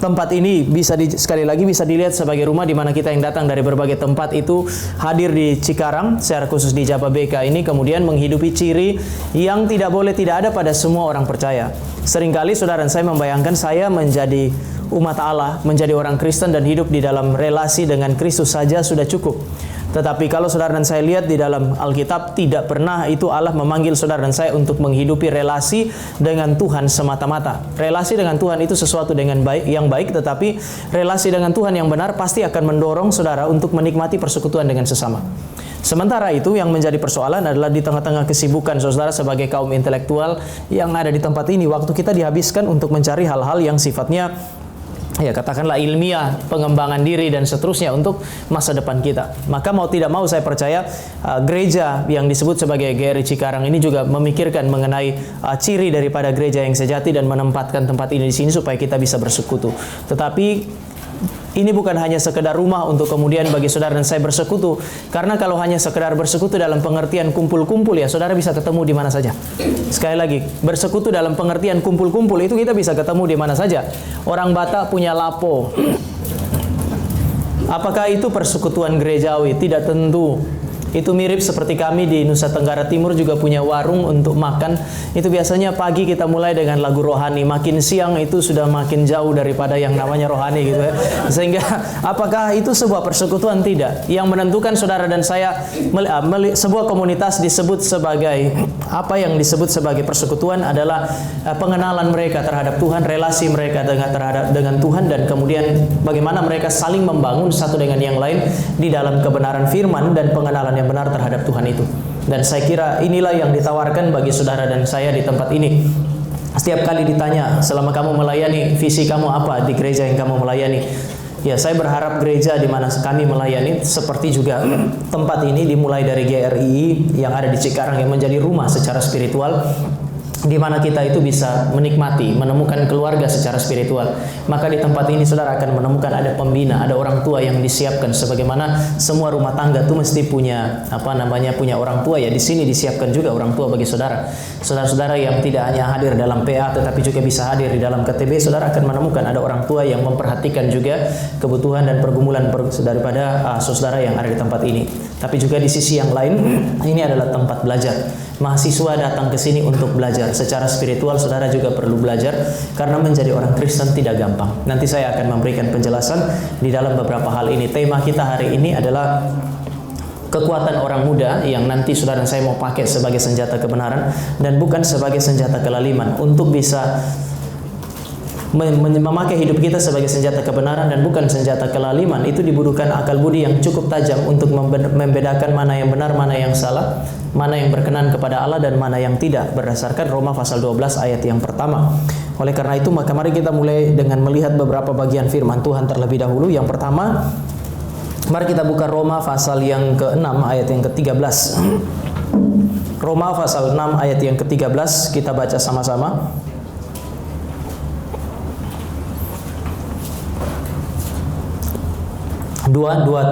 tempat ini sekali lagi bisa dilihat sebagai rumah di mana kita yang datang dari berbagai tempat itu hadir di Cikarang, secara khusus di Jababeka ini, kemudian menghidupi ciri yang tidak ada pada semua orang percaya. Seringkali saudara dan saya membayangkan saya menjadi umat Allah, menjadi orang Kristen dan hidup di dalam relasi dengan Kristus saja sudah cukup. Tetapi kalau saudara dan saya lihat di dalam Alkitab, tidak pernah itu Allah memanggil saudara dan saya untuk menghidupi relasi dengan Tuhan semata-mata. Relasi dengan Tuhan itu sesuatu yang baik, tetapi relasi dengan Tuhan yang benar pasti akan mendorong saudara untuk menikmati persekutuan dengan sesama. Sementara itu yang menjadi persoalan adalah di tengah-tengah kesibukan saudara sebagai kaum intelektual yang ada di tempat ini, waktu kita dihabiskan untuk mencari hal-hal yang sifatnya katakanlah ilmiah, pengembangan diri dan seterusnya untuk masa depan kita. Maka mau tidak mau saya percaya gereja yang disebut sebagai GRI Cikarang ini juga memikirkan mengenai ciri daripada gereja yang sejati dan menempatkan tempat ini di sini supaya kita bisa bersekutu. Tetapi ini bukan hanya sekedar rumah untuk kemudian bagi saudara dan saya bersekutu. Karena kalau hanya sekedar bersekutu dalam pengertian kumpul-kumpul, ya saudara bisa ketemu di mana saja. Sekali lagi, bersekutu dalam pengertian kumpul-kumpul itu kita bisa ketemu di mana saja. Orang Batak punya lapo. Apakah itu persekutuan gerejawi? Tidak tentu. Itu mirip seperti kami di Nusa Tenggara Timur juga punya warung untuk makan. Itu biasanya pagi kita mulai dengan lagu rohani, makin siang itu sudah makin jauh daripada yang namanya rohani gitu ya. Sehingga apakah itu sebuah persekutuan? Tidak. Yang menentukan saudara dan saya sebuah komunitas disebut sebagai apa yang disebut sebagai persekutuan adalah pengenalan mereka terhadap Tuhan, relasi mereka dengan Tuhan, dan kemudian bagaimana mereka saling membangun satu dengan yang lain di dalam kebenaran firman dan pengenalan yang benar terhadap Tuhan itu. Dan saya kira inilah yang ditawarkan bagi saudara dan saya di tempat ini. Setiap kali ditanya, selama kamu melayani, visi kamu apa di gereja yang kamu melayani? Ya, saya berharap gereja di mana kami melayani seperti juga tempat ini dimulai dari GRI yang ada di Cikarang yang menjadi rumah secara spiritual, di mana kita itu bisa menikmati, menemukan keluarga secara spiritual. Maka di tempat ini saudara akan menemukan ada pembina, ada orang tua yang disiapkan, sebagaimana semua rumah tangga itu mesti punya punya orang tua ya. Di sini disiapkan juga orang tua bagi saudara. Saudara-saudara yang tidak hanya hadir dalam PA tetapi juga bisa hadir di dalam KTB, saudara akan menemukan ada orang tua yang memperhatikan juga kebutuhan dan pergumulan daripada saudara yang ada di tempat ini. Tapi juga di sisi yang lain, ini adalah tempat belajar. Mahasiswa datang ke sini untuk belajar. Secara spiritual saudara juga perlu belajar, karena menjadi orang Kristen tidak gampang. Nanti saya akan memberikan penjelasan di dalam beberapa hal ini. Tema kita hari ini adalah kekuatan orang muda yang nanti saudara dan saya mau pakai sebagai senjata kebenaran dan bukan sebagai senjata kelaliman. Untuk bisa memakai hidup kita sebagai senjata kebenaran dan bukan senjata kelaliman, itu dibutuhkan akal budi yang cukup tajam untuk membedakan mana yang benar, mana yang salah, mana yang berkenan kepada Allah dan mana yang tidak, berdasarkan Roma pasal 12 ayat yang pertama. Oleh karena itu, maka mari kita mulai dengan melihat beberapa bagian firman Tuhan terlebih dahulu. Yang pertama, mari kita buka Roma pasal yang ke-6 ayat yang ke-13. Roma pasal 6 ayat yang ke-13, kita baca sama-sama. 2,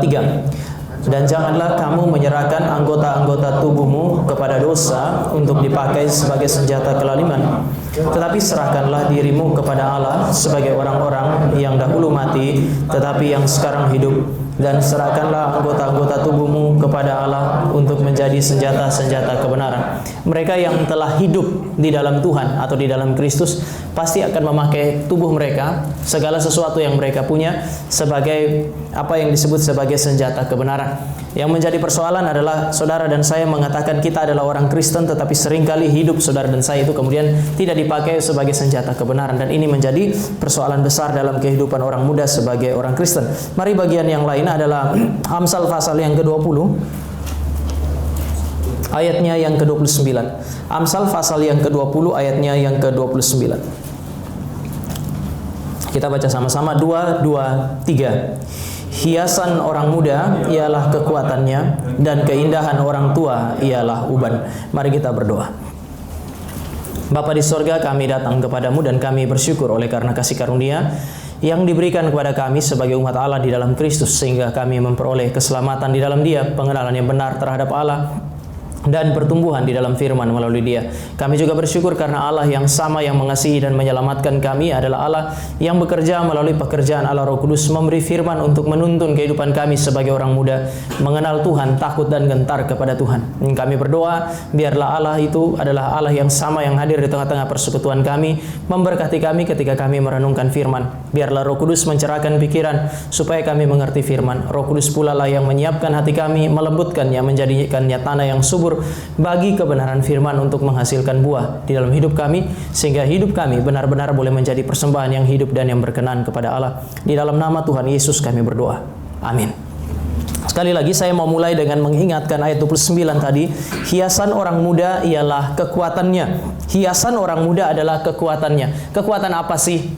3. Dan janganlah kamu menyerahkan anggota-anggota tubuhmu kepada dosa untuk dipakai sebagai senjata kelaliman, tetapi serahkanlah dirimu kepada Allah sebagai orang-orang yang dahulu mati tetapi yang sekarang hidup, dan serahkanlah anggota-anggota tubuhmu kepada Allah untuk menjadi senjata-senjata kebenaran. Mereka yang telah hidup di dalam Tuhan atau di dalam Kristus pasti akan memakai tubuh mereka, segala sesuatu yang mereka punya, sebagai apa yang disebut sebagai senjata kebenaran. Yang menjadi persoalan adalah saudara dan saya mengatakan kita adalah orang Kristen, tetapi seringkali hidup saudara dan saya itu kemudian tidak dipakai sebagai senjata kebenaran, dan ini menjadi persoalan besar dalam kehidupan orang muda sebagai orang Kristen. Mari bagian yang lain adalah Amsal pasal yang ke-20 ayatnya yang ke-29. Amsal pasal yang ke-20 ayatnya yang ke-29. Kita baca sama-sama, 2, 3. Hiasan orang muda ialah kekuatannya, dan keindahan orang tua ialah uban. Mari kita berdoa. Bapa di sorga, kami datang kepadamu dan kami bersyukur oleh karena kasih karunia yang diberikan kepada kami sebagai umat Allah di dalam Kristus, sehingga kami memperoleh keselamatan di dalam Dia, pengenalan yang benar terhadap Allah, dan pertumbuhan di dalam firman melalui dia. Kami juga bersyukur karena Allah yang sama yang mengasihi dan menyelamatkan kami adalah Allah yang bekerja melalui pekerjaan Allah Roh Kudus memberi firman untuk menuntun kehidupan kami sebagai orang muda mengenal Tuhan, takut dan gentar kepada Tuhan. Kami berdoa biarlah Allah itu adalah Allah yang sama yang hadir di tengah-tengah persekutuan kami, memberkati kami ketika kami merenungkan firman. Biarlah Roh Kudus mencerahkan pikiran supaya kami mengerti firman. Roh Kudus pula lah yang menyiapkan hati kami, melembutkannya, menjadikannya tanah yang subur bagi kebenaran firman untuk menghasilkan buah di dalam hidup kami, sehingga hidup kami benar-benar boleh menjadi persembahan yang hidup dan yang berkenan kepada Allah. Di dalam nama Tuhan Yesus kami berdoa. Amin. Sekali lagi saya mau mulai dengan mengingatkan ayat 29 tadi. Hiasan orang muda ialah kekuatannya. Hiasan orang muda adalah kekuatannya. Kekuatan apa sih?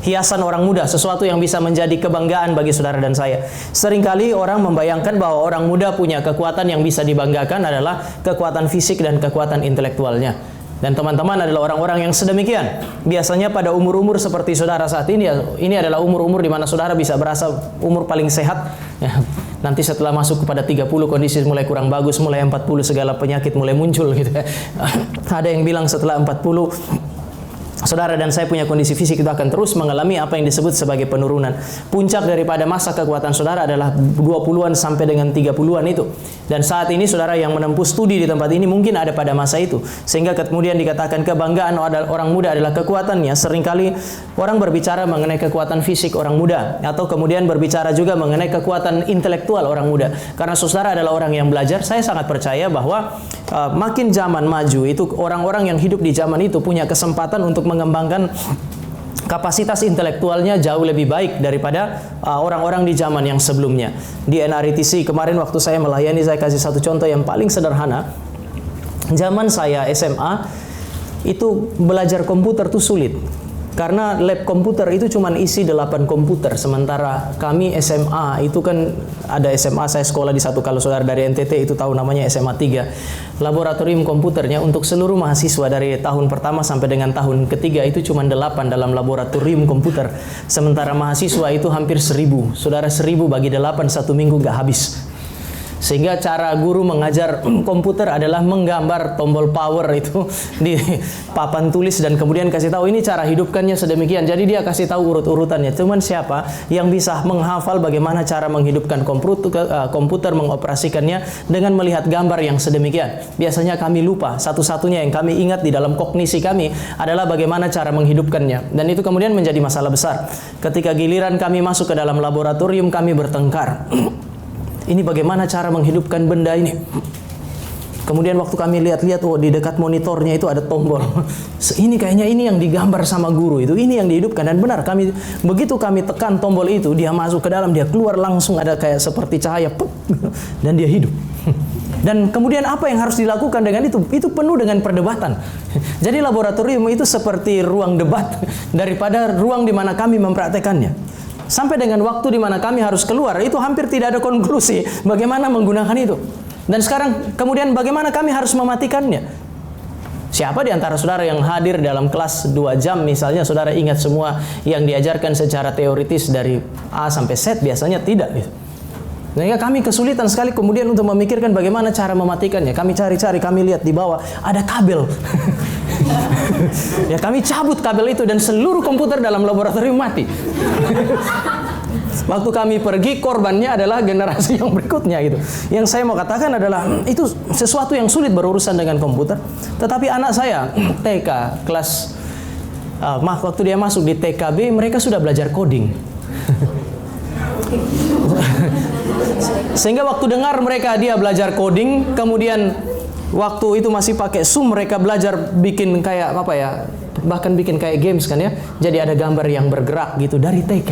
Hiasan orang muda, sesuatu yang bisa menjadi kebanggaan bagi saudara dan saya. Seringkali orang membayangkan bahwa orang muda punya kekuatan yang bisa dibanggakan adalah kekuatan fisik dan kekuatan intelektualnya. Dan teman-teman adalah orang-orang yang sedemikian. Biasanya pada umur-umur seperti saudara saat ini adalah umur-umur di mana saudara bisa berasa umur paling sehat. Ya, nanti setelah masuk kepada 30 kondisi mulai kurang bagus, mulai 40 segala penyakit mulai muncul gitu ya. Ada yang bilang setelah 40 saudara dan saya punya kondisi fisik itu akan terus mengalami apa yang disebut sebagai penurunan. Puncak daripada masa kekuatan saudara adalah 20-an sampai dengan 30-an itu. Dan saat ini saudara yang menempuh studi di tempat ini mungkin ada pada masa itu. Sehingga kemudian dikatakan kebanggaan orang muda adalah kekuatannya. Seringkali orang berbicara mengenai kekuatan fisik orang muda, atau kemudian berbicara juga mengenai kekuatan intelektual orang muda. Karena saudara adalah orang yang belajar, saya sangat percaya bahwa makin zaman maju itu orang-orang yang hidup di zaman itu punya kesempatan untuk mengembangkan kapasitas intelektualnya jauh lebih baik daripada orang-orang di zaman yang sebelumnya. Di NRITC kemarin waktu saya melayani, saya kasih satu contoh yang paling sederhana. Zaman saya SMA itu belajar komputer tuh sulit. Karena lab komputer itu cuma isi 8 komputer. Sementara kami SMA itu kan ada SMA, saya sekolah di satu, kalau saudara dari NTT itu tahu namanya SMA 3. Laboratorium komputernya untuk seluruh mahasiswa dari tahun pertama sampai dengan tahun ketiga itu cuma 8 dalam laboratorium komputer. Sementara mahasiswa itu hampir 1000. Saudara 1000 bagi 8 satu minggu gak habis. Sehingga cara guru mengajar komputer adalah menggambar tombol power itu di papan tulis dan kemudian kasih tahu ini cara hidupkannya sedemikian. Jadi dia kasih tahu urut-urutannya. Cuman siapa yang bisa menghafal bagaimana cara menghidupkan komputer mengoperasikannya dengan melihat gambar yang sedemikian. Biasanya kami lupa. Satu-satunya yang kami ingat di dalam kognisi kami adalah bagaimana cara menghidupkannya. Dan itu kemudian menjadi masalah besar. Ketika giliran kami masuk ke dalam laboratorium, kami bertengkar. Ini bagaimana cara menghidupkan benda ini? Kemudian waktu kami lihat-lihat, oh di dekat monitornya itu ada tombol. Ini kayaknya ini yang digambar sama guru itu, ini yang dihidupkan. Dan benar, begitu kami tekan tombol itu, dia masuk ke dalam, dia keluar langsung ada kayak seperti cahaya, dan dia hidup. Dan kemudian apa yang harus dilakukan dengan itu? Itu penuh dengan perdebatan. Jadi laboratorium itu seperti ruang debat daripada ruang di mana kami mempraktekannya. Sampai dengan waktu di mana kami harus keluar, itu hampir tidak ada konklusi bagaimana menggunakan itu. Dan sekarang kemudian bagaimana kami harus mematikannya? Siapa di antara saudara yang hadir dalam kelas 2 jam misalnya, saudara ingat semua yang diajarkan secara teoritis dari A sampai Z? Biasanya tidak gitu. Sehingga kami kesulitan sekali kemudian untuk memikirkan bagaimana cara mematikannya. Kami cari-cari, kami lihat di bawah ada kabel. Ya kami cabut kabel itu dan seluruh komputer dalam laboratorium mati. Waktu kami pergi, korbannya adalah generasi yang berikutnya gitu. Yang saya mau katakan adalah itu sesuatu yang sulit berurusan dengan komputer. Tetapi anak saya TK kelas waktu dia masuk di TKB, mereka sudah belajar coding. Sehingga waktu dengar dia belajar coding, kemudian waktu itu masih pakai Zoom, mereka belajar bikin kayak apa ya, bahkan bikin kayak games kan ya. Jadi ada gambar yang bergerak gitu dari TK.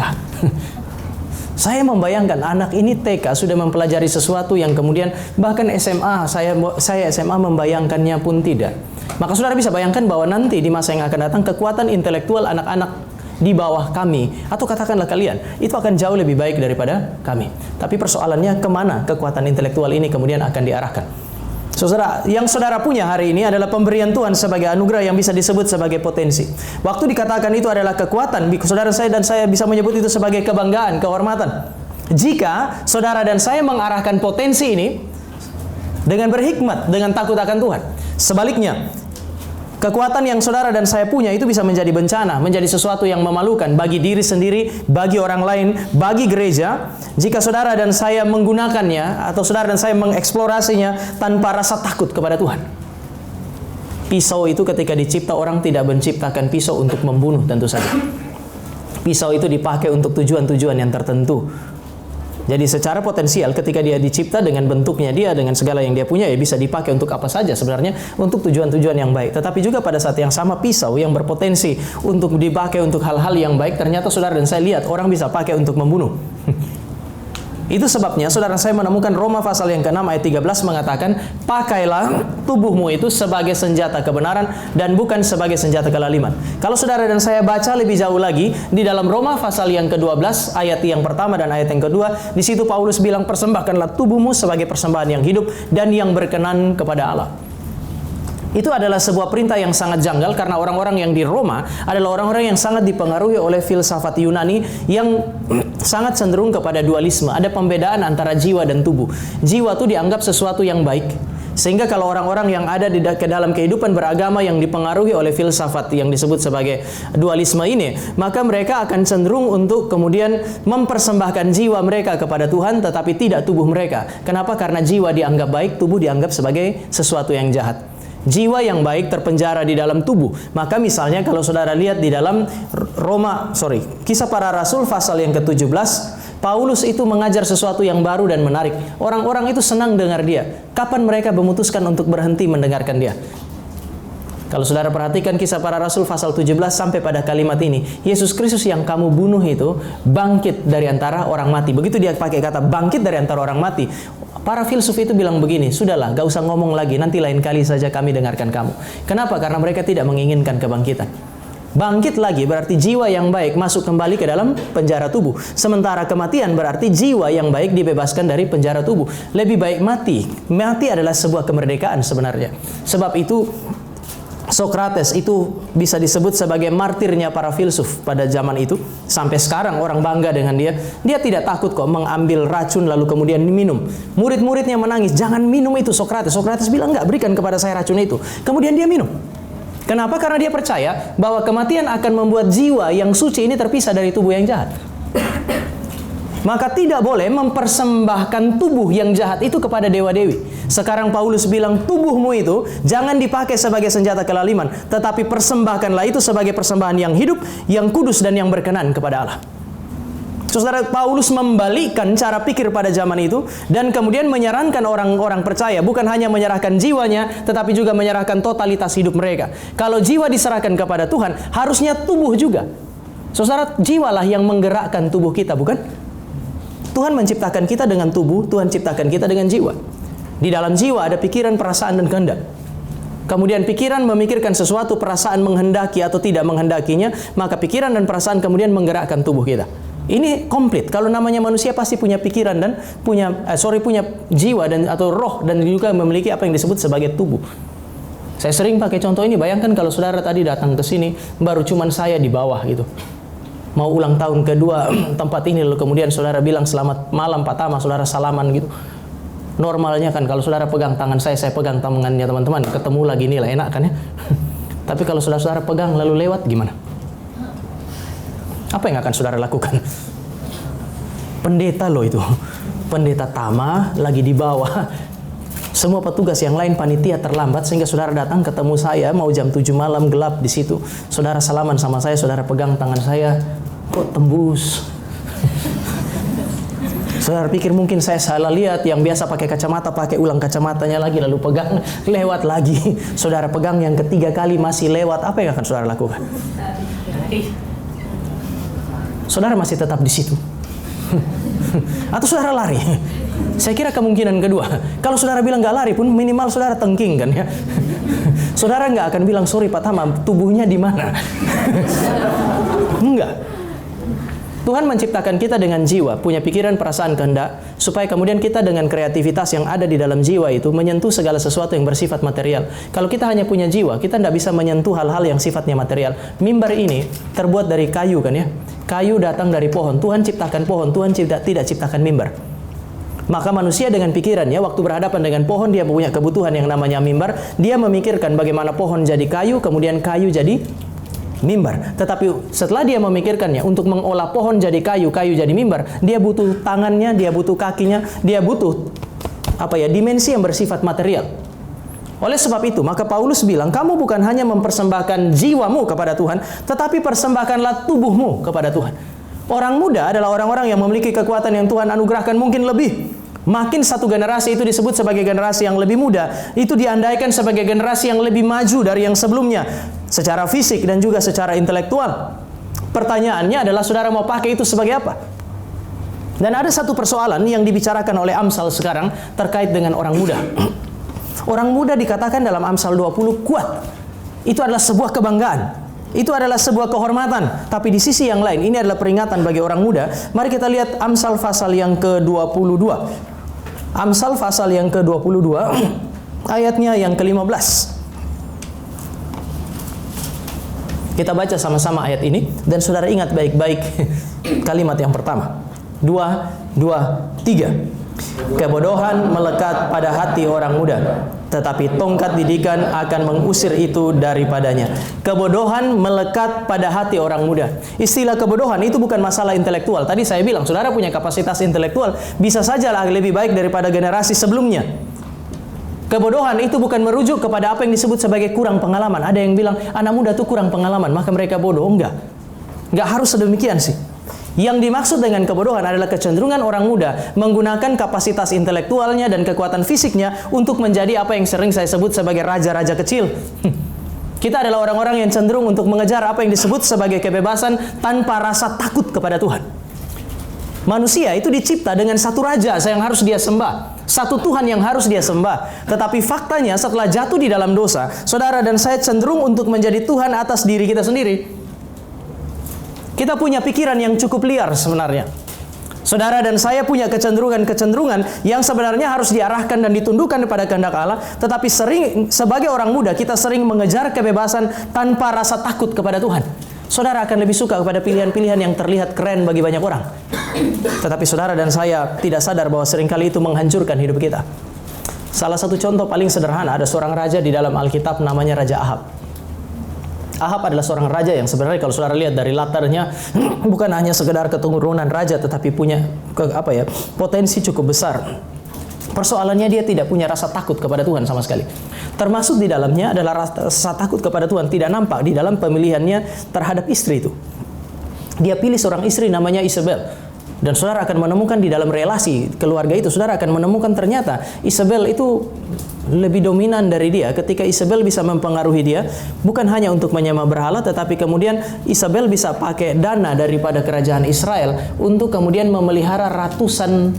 Saya membayangkan anak ini TK sudah mempelajari sesuatu yang kemudian bahkan SMA, saya SMA membayangkannya pun tidak. Maka saudara bisa bayangkan bahwa nanti di masa yang akan datang kekuatan intelektual anak-anak di bawah kami, atau katakanlah kalian, itu akan jauh lebih baik daripada kami. Tapi persoalannya kemana kekuatan intelektual ini kemudian akan diarahkan. Saudara, yang saudara punya hari ini adalah pemberian Tuhan sebagai anugerah yang bisa disebut sebagai potensi. Waktu dikatakan itu adalah kekuatan, saudara saya dan saya bisa menyebut itu sebagai kebanggaan, kehormatan. Jika saudara dan saya mengarahkan potensi ini dengan berhikmat, dengan takut akan Tuhan. Sebaliknya, kekuatan yang saudara dan saya punya itu bisa menjadi bencana, menjadi sesuatu yang memalukan bagi diri sendiri, bagi orang lain, bagi gereja, jika saudara dan saya menggunakannya atau saudara dan saya mengeksplorasinya tanpa rasa takut kepada Tuhan. Pisau itu ketika dicipta, orang tidak menciptakan pisau untuk membunuh tentu saja. Pisau itu dipakai untuk tujuan-tujuan yang tertentu. Jadi secara potensial ketika dia dicipta dengan bentuknya dia, dengan segala yang dia punya, ya bisa dipakai untuk apa saja sebenarnya, untuk tujuan-tujuan yang baik. Tetapi juga pada saat yang sama, pisau yang berpotensi untuk dipakai untuk hal-hal yang baik, ternyata saudara dan saya lihat orang bisa pakai untuk membunuh. Itu sebabnya saudara saya menemukan Roma pasal yang ke-6 ayat 13 mengatakan, pakailah tubuhmu itu sebagai senjata kebenaran dan bukan sebagai senjata kelaliman. Kalau saudara dan saya baca lebih jauh lagi di dalam Roma pasal yang ke-12 ayat yang pertama dan ayat yang kedua, di situ Paulus bilang, persembahkanlah tubuhmu sebagai persembahan yang hidup dan yang berkenan kepada Allah. Itu adalah sebuah perintah yang sangat janggal karena orang-orang yang di Roma adalah orang-orang yang sangat dipengaruhi oleh filsafat Yunani yang sangat cenderung kepada dualisme. Ada pembedaan antara jiwa dan tubuh. Jiwa itu dianggap sesuatu yang baik. Sehingga kalau orang-orang yang ada di dalam kehidupan beragama yang dipengaruhi oleh filsafat yang disebut sebagai dualisme ini, maka mereka akan cenderung untuk kemudian mempersembahkan jiwa mereka kepada Tuhan tetapi tidak tubuh mereka. Kenapa? Karena jiwa dianggap baik, tubuh dianggap sebagai sesuatu yang jahat. Jiwa yang baik terpenjara di dalam tubuh. Maka misalnya kalau saudara lihat di dalam Kisah Para Rasul pasal yang ke-17, Paulus itu mengajar sesuatu yang baru dan menarik. Orang-orang itu senang dengar dia. Kapan mereka memutuskan untuk berhenti mendengarkan dia? Kalau saudara perhatikan Kisah Para Rasul pasal 17 sampai pada kalimat ini, Yesus Kristus yang kamu bunuh itu bangkit dari antara orang mati. Begitu dia pakai kata bangkit dari antara orang mati, para filsuf itu bilang begini, sudahlah, gak usah ngomong lagi, nanti lain kali saja kami dengarkan kamu. Kenapa? Karena mereka tidak menginginkan kebangkitan. Bangkit lagi berarti jiwa yang baik masuk kembali ke dalam penjara tubuh. Sementara kematian berarti jiwa yang baik dibebaskan dari penjara tubuh. Lebih baik mati. Mati adalah sebuah kemerdekaan sebenarnya. Sebab itu Sokrates itu bisa disebut sebagai martirnya para filsuf pada zaman itu. Sampai sekarang orang bangga dengan dia. Dia tidak takut kok mengambil racun lalu kemudian minum. Murid-muridnya menangis, jangan minum itu Sokrates. Sokrates bilang, enggak, berikan kepada saya racun itu. Kemudian dia minum. Kenapa? Karena dia percaya bahwa kematian akan membuat jiwa yang suci ini terpisah dari tubuh yang jahat. Maka tidak boleh mempersembahkan tubuh yang jahat itu kepada dewa-dewi. Sekarang Paulus bilang, tubuhmu itu jangan dipakai sebagai senjata kelaliman, tetapi persembahkanlah itu sebagai persembahan yang hidup, yang kudus dan yang berkenan kepada Allah. Saudara, Paulus membalikkan cara pikir pada zaman itu dan kemudian menyarankan orang-orang percaya bukan hanya menyerahkan jiwanya, tetapi juga menyerahkan totalitas hidup mereka. Kalau jiwa diserahkan kepada Tuhan, harusnya tubuh juga. Saudara, jiwalah yang menggerakkan tubuh kita, bukan? Tuhan menciptakan kita dengan tubuh, Tuhan ciptakan kita dengan jiwa. Di dalam jiwa ada pikiran, perasaan, dan kehendak. Kemudian pikiran memikirkan sesuatu, perasaan menghendaki atau tidak menghendakinya, maka pikiran dan perasaan kemudian menggerakkan tubuh kita. Ini komplit. Kalau namanya manusia pasti punya pikiran dan punya jiwa dan atau roh dan juga memiliki apa yang disebut sebagai tubuh. Saya sering pakai contoh ini. Bayangkan kalau saudara tadi datang ke sini, baru cuman saya di bawah gitu. Mau ulang tahun kedua tempat ini, lalu kemudian saudara bilang selamat malam Pak Tama, saudara salaman gitu. Normalnya kan kalau saudara pegang tangan saya pegang tangannya teman-teman, ketemu lagi nih lah, enak kan ya. Tapi kalau saudara pegang lalu lewat gimana? Apa yang akan saudara lakukan? Pendeta loh itu, pendeta Tama lagi di bawah. Semua petugas yang lain panitia terlambat sehingga saudara datang ketemu saya mau jam 7 malam gelap di situ. Saudara salaman sama saya, saudara pegang tangan saya, kok tembus? Saudara pikir mungkin saya salah lihat, yang biasa pakai kacamata pakai ulang kacamatanya lagi lalu pegang lewat lagi. Saudara pegang yang ketiga kali masih lewat, apa yang akan saudara lakukan? Saudara masih tetap di situ. Atau saudara lari? Saya kira kemungkinan kedua. Kalau saudara bilang nggak lari pun minimal saudara tengking kan ya. Saudara nggak akan bilang sorry Pak Tama, tubuhnya di mana? Enggak. Tuhan menciptakan kita dengan jiwa, punya pikiran, perasaan, kehendak, supaya kemudian kita dengan kreativitas yang ada di dalam jiwa itu menyentuh segala sesuatu yang bersifat material. Kalau kita hanya punya jiwa, kita tidak bisa menyentuh hal-hal yang sifatnya material. Mimbar ini terbuat dari kayu kan ya. Kayu datang dari pohon. Tuhan ciptakan pohon, Tuhan tidak ciptakan mimbar. Maka manusia dengan pikirannya waktu berhadapan dengan pohon, dia punya kebutuhan yang namanya mimbar. Dia memikirkan bagaimana pohon jadi kayu, kemudian kayu jadi mimbar. Tetapi setelah dia memikirkannya untuk mengolah pohon jadi kayu, kayu jadi mimbar, dia butuh tangannya, dia butuh kakinya, dia butuh dimensi yang bersifat material. Oleh sebab itu, maka Paulus bilang, kamu bukan hanya mempersembahkan jiwamu kepada Tuhan, tetapi persembahkanlah tubuhmu kepada Tuhan. Orang muda adalah orang-orang yang memiliki kekuatan yang Tuhan anugerahkan mungkin lebih. Makin satu generasi itu disebut sebagai generasi yang lebih muda, itu diandaikan sebagai generasi yang lebih maju dari yang sebelumnya, secara fisik dan juga secara intelektual. Pertanyaannya adalah, saudara mau pakai itu sebagai apa? Dan ada satu persoalan yang dibicarakan oleh Amsal sekarang terkait dengan orang muda. Orang muda dikatakan dalam Amsal 20 kuat. Itu adalah sebuah kebanggaan. Itu adalah sebuah kehormatan. Tapi di sisi yang lain, ini adalah peringatan bagi orang muda. Mari kita lihat Amsal pasal yang ke-22. Amsal pasal yang ke-22, ayatnya yang ke-15. Kita baca sama-sama ayat ini. Dan saudara ingat baik-baik kalimat yang pertama. 2, 3. Kebodohan melekat pada hati orang muda, tetapi tongkat didikan akan mengusir itu daripadanya. Kebodohan melekat pada hati orang muda. Istilah kebodohan itu bukan masalah intelektual. Tadi saya bilang, saudara punya kapasitas intelektual, bisa saja lebih baik daripada generasi sebelumnya. Kebodohan itu bukan merujuk kepada apa yang disebut sebagai kurang pengalaman. Ada yang bilang, anak muda itu kurang pengalaman, maka mereka bodoh. Enggak harus sedemikian sih. Yang dimaksud dengan kebodohan adalah kecenderungan orang muda menggunakan kapasitas intelektualnya dan kekuatan fisiknya untuk menjadi apa yang sering saya sebut sebagai raja-raja kecil. Kita adalah orang-orang yang cenderung untuk mengejar apa yang disebut sebagai kebebasan tanpa rasa takut kepada Tuhan. Manusia itu dicipta dengan satu raja yang harus dia sembah, satu Tuhan yang harus dia sembah. Tetapi faktanya setelah jatuh di dalam dosa, saudara dan saya cenderung untuk menjadi Tuhan atas diri kita sendiri. Kita punya pikiran yang cukup liar sebenarnya. Saudara dan saya punya kecenderungan-kecenderungan yang sebenarnya harus diarahkan dan ditundukkan kepada kehendak Allah. Tetapi sering, sebagai orang muda, kita sering mengejar kebebasan tanpa rasa takut kepada Tuhan. Saudara akan lebih suka kepada pilihan-pilihan yang terlihat keren bagi banyak orang. Tetapi saudara dan saya tidak sadar bahwa seringkali itu menghancurkan hidup kita. Salah satu contoh paling sederhana, ada seorang raja di dalam Alkitab namanya Raja Ahab. Ahab adalah seorang raja yang sebenarnya kalau saudara lihat dari latarnya bukan hanya sekedar keturunan raja, tetapi punya potensi cukup besar. Persoalannya dia tidak punya rasa takut kepada Tuhan sama sekali. Termasuk di dalamnya adalah rasa takut kepada Tuhan tidak nampak di dalam pemilihannya terhadap istri itu. Dia pilih seorang istri namanya Isabel. Dan saudara akan menemukan di dalam relasi keluarga itu, saudara akan menemukan ternyata Isabel itu lebih dominan dari dia. Ketika Isabel bisa mempengaruhi dia, bukan hanya untuk menyembah berhala, tetapi kemudian Isabel bisa pakai dana daripada kerajaan Israel untuk kemudian memelihara ratusan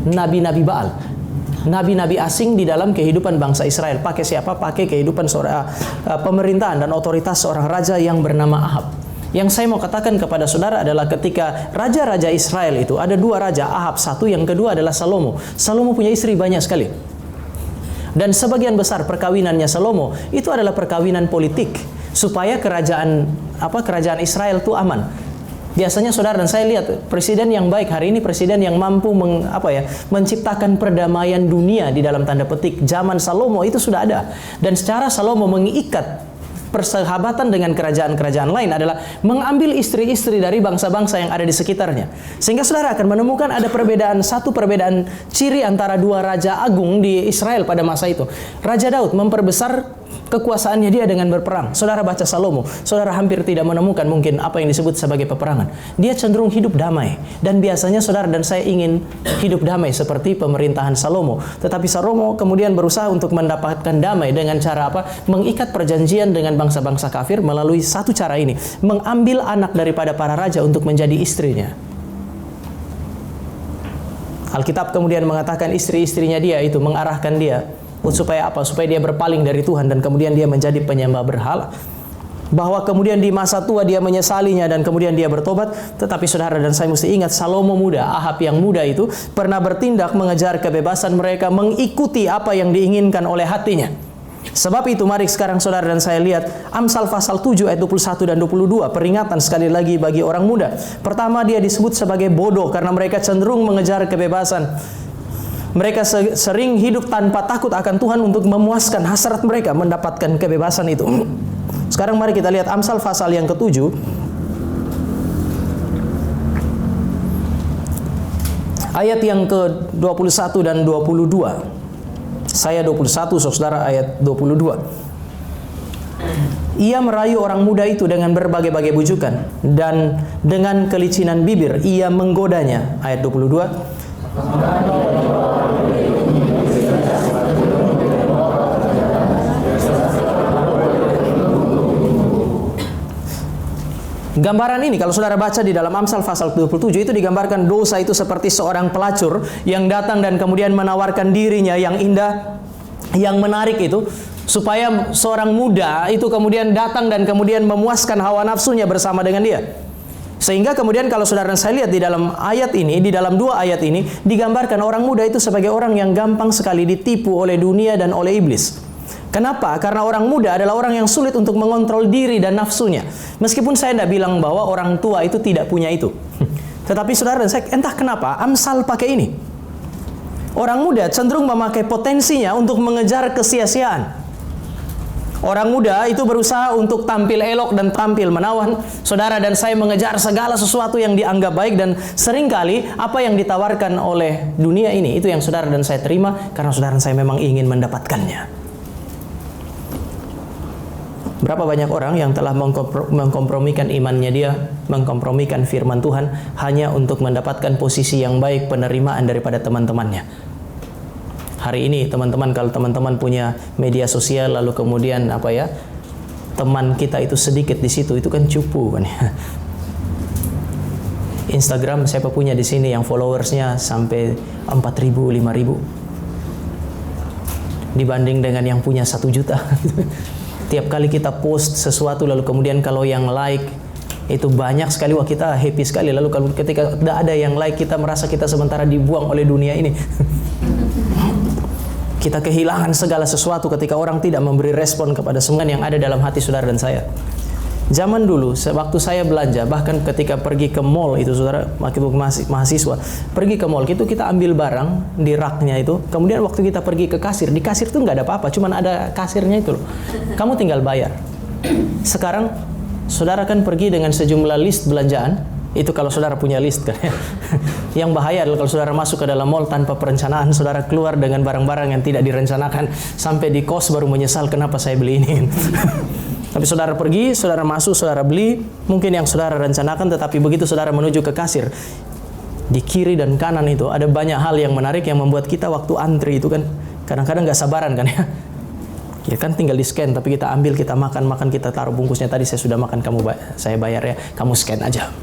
nabi-nabi Baal, nabi-nabi asing di dalam kehidupan bangsa Israel. Pakai siapa? Pakai kehidupan pemerintahan dan otoritas seorang raja yang bernama Ahab. Yang saya mau katakan kepada saudara adalah ketika raja-raja Israel itu ada dua raja, Ahab satu, yang kedua adalah Salomo. Salomo punya istri banyak sekali. Dan sebagian besar perkawinannya Salomo itu adalah perkawinan politik supaya kerajaan Israel itu aman. Biasanya saudara dan saya lihat presiden yang baik hari ini, presiden yang mampu menciptakan perdamaian dunia di dalam tanda petik. Zaman Salomo itu sudah ada. Dan secara Salomo mengikat persahabatan dengan kerajaan-kerajaan lain adalah mengambil istri-istri dari bangsa-bangsa yang ada di sekitarnya. Sehingga saudara akan menemukan ada perbedaan ciri antara dua raja agung di Israel pada masa itu. Raja Daud memperbesar kekuasaannya dia dengan berperang. Saudara baca Salomo, saudara hampir tidak menemukan mungkin apa yang disebut sebagai peperangan. Dia cenderung hidup damai. Dan biasanya saudara dan saya ingin hidup damai seperti pemerintahan Salomo. Tetapi Salomo kemudian berusaha untuk mendapatkan damai dengan cara mengikat perjanjian dengan bangsa-bangsa kafir melalui satu cara ini. Mengambil anak daripada para raja untuk menjadi istrinya. Alkitab kemudian mengatakan istri-istrinya dia itu mengarahkan dia supaya apa? Supaya dia berpaling dari Tuhan dan kemudian dia menjadi penyembah berhala. Bahwa kemudian di masa tua dia menyesalinya dan kemudian dia bertobat. Tetapi saudara dan saya mesti ingat, Salomo muda, Ahab yang muda itu pernah bertindak mengejar kebebasan mereka, mengikuti apa yang diinginkan oleh hatinya. Sebab itu mari sekarang saudara dan saya lihat Amsal pasal 7 ayat 21 dan 22, peringatan sekali lagi bagi orang muda. Pertama, dia disebut sebagai bodoh karena mereka cenderung mengejar kebebasan. Mereka sering hidup tanpa takut akan Tuhan untuk memuaskan hasrat mereka mendapatkan kebebasan itu. Sekarang mari kita lihat Amsal pasal yang ke-7. Ayat yang ke-21 dan 22. Saya 21, saudara, ayat 22. Ia merayu orang muda itu dengan berbagai-bagai bujukan, dan dengan kelicinan bibir ia menggodanya. Ayat 22. Gambaran ini kalau saudara baca di dalam Amsal pasal 27 itu digambarkan dosa itu seperti seorang pelacur yang datang dan kemudian menawarkan dirinya yang indah, yang menarik itu, supaya seorang muda itu kemudian datang dan kemudian memuaskan hawa nafsunya bersama dengan dia. Sehingga kemudian kalau saudara dan saya lihat di dalam ayat ini, di dalam dua ayat ini, digambarkan orang muda itu sebagai orang yang gampang sekali ditipu oleh dunia dan oleh iblis. Kenapa? Karena orang muda adalah orang yang sulit untuk mengontrol diri dan nafsunya. Meskipun saya tidak bilang bahwa orang tua itu tidak punya itu. Tetapi saudara dan saya, entah kenapa Amsal pakai ini. Orang muda cenderung memakai potensinya untuk mengejar kesia-siaan. Orang muda itu berusaha untuk tampil elok dan tampil menawan. Saudara dan saya mengejar segala sesuatu yang dianggap baik, dan seringkali apa yang ditawarkan oleh dunia ini itu yang saudara dan saya terima karena saudara dan saya memang ingin mendapatkannya. Berapa banyak orang yang telah mengkompromikan imannya dia, mengkompromikan firman Tuhan hanya untuk mendapatkan posisi yang baik, penerimaan daripada teman-temannya. Hari ini teman-teman, kalau teman-teman punya media sosial lalu kemudian teman kita itu sedikit di situ, itu kan cupu kan ya. Instagram siapa punya di sini yang followersnya sampai 4.000, 5.000 dibanding dengan yang punya 1 juta. Tiap kali kita post sesuatu lalu kemudian kalau yang like itu banyak sekali, wah kita happy sekali. Lalu kalau ketika tidak ada yang like, kita merasa kita sementara dibuang oleh dunia ini. Kita kehilangan segala sesuatu ketika orang tidak memberi respon kepada semua yang ada dalam hati saudara dan saya. Zaman dulu, waktu saya belanja, bahkan ketika pergi ke mall itu saudara, waktu mahasiswa, pergi ke mall itu kita ambil barang di raknya itu, kemudian waktu kita pergi ke kasir, di kasir itu nggak ada apa-apa, cuman ada kasirnya itu loh. Kamu tinggal bayar. Sekarang, saudara kan pergi dengan sejumlah list belanjaan, itu kalau saudara punya list kan ya. Yang bahaya adalah kalau saudara masuk ke dalam mall tanpa perencanaan, saudara keluar dengan barang-barang yang tidak direncanakan, sampai di kos baru menyesal kenapa saya beli ini. Tapi saudara pergi, saudara masuk, saudara beli, mungkin yang saudara rencanakan, tetapi begitu saudara menuju ke kasir, di kiri dan kanan itu ada banyak hal yang menarik yang membuat kita waktu antri itu kan kadang-kadang nggak sabaran kan ya. Ya kan tinggal di scan, tapi kita ambil, kita makan, kita taruh bungkusnya, tadi saya sudah makan, saya bayar ya, kamu scan aja.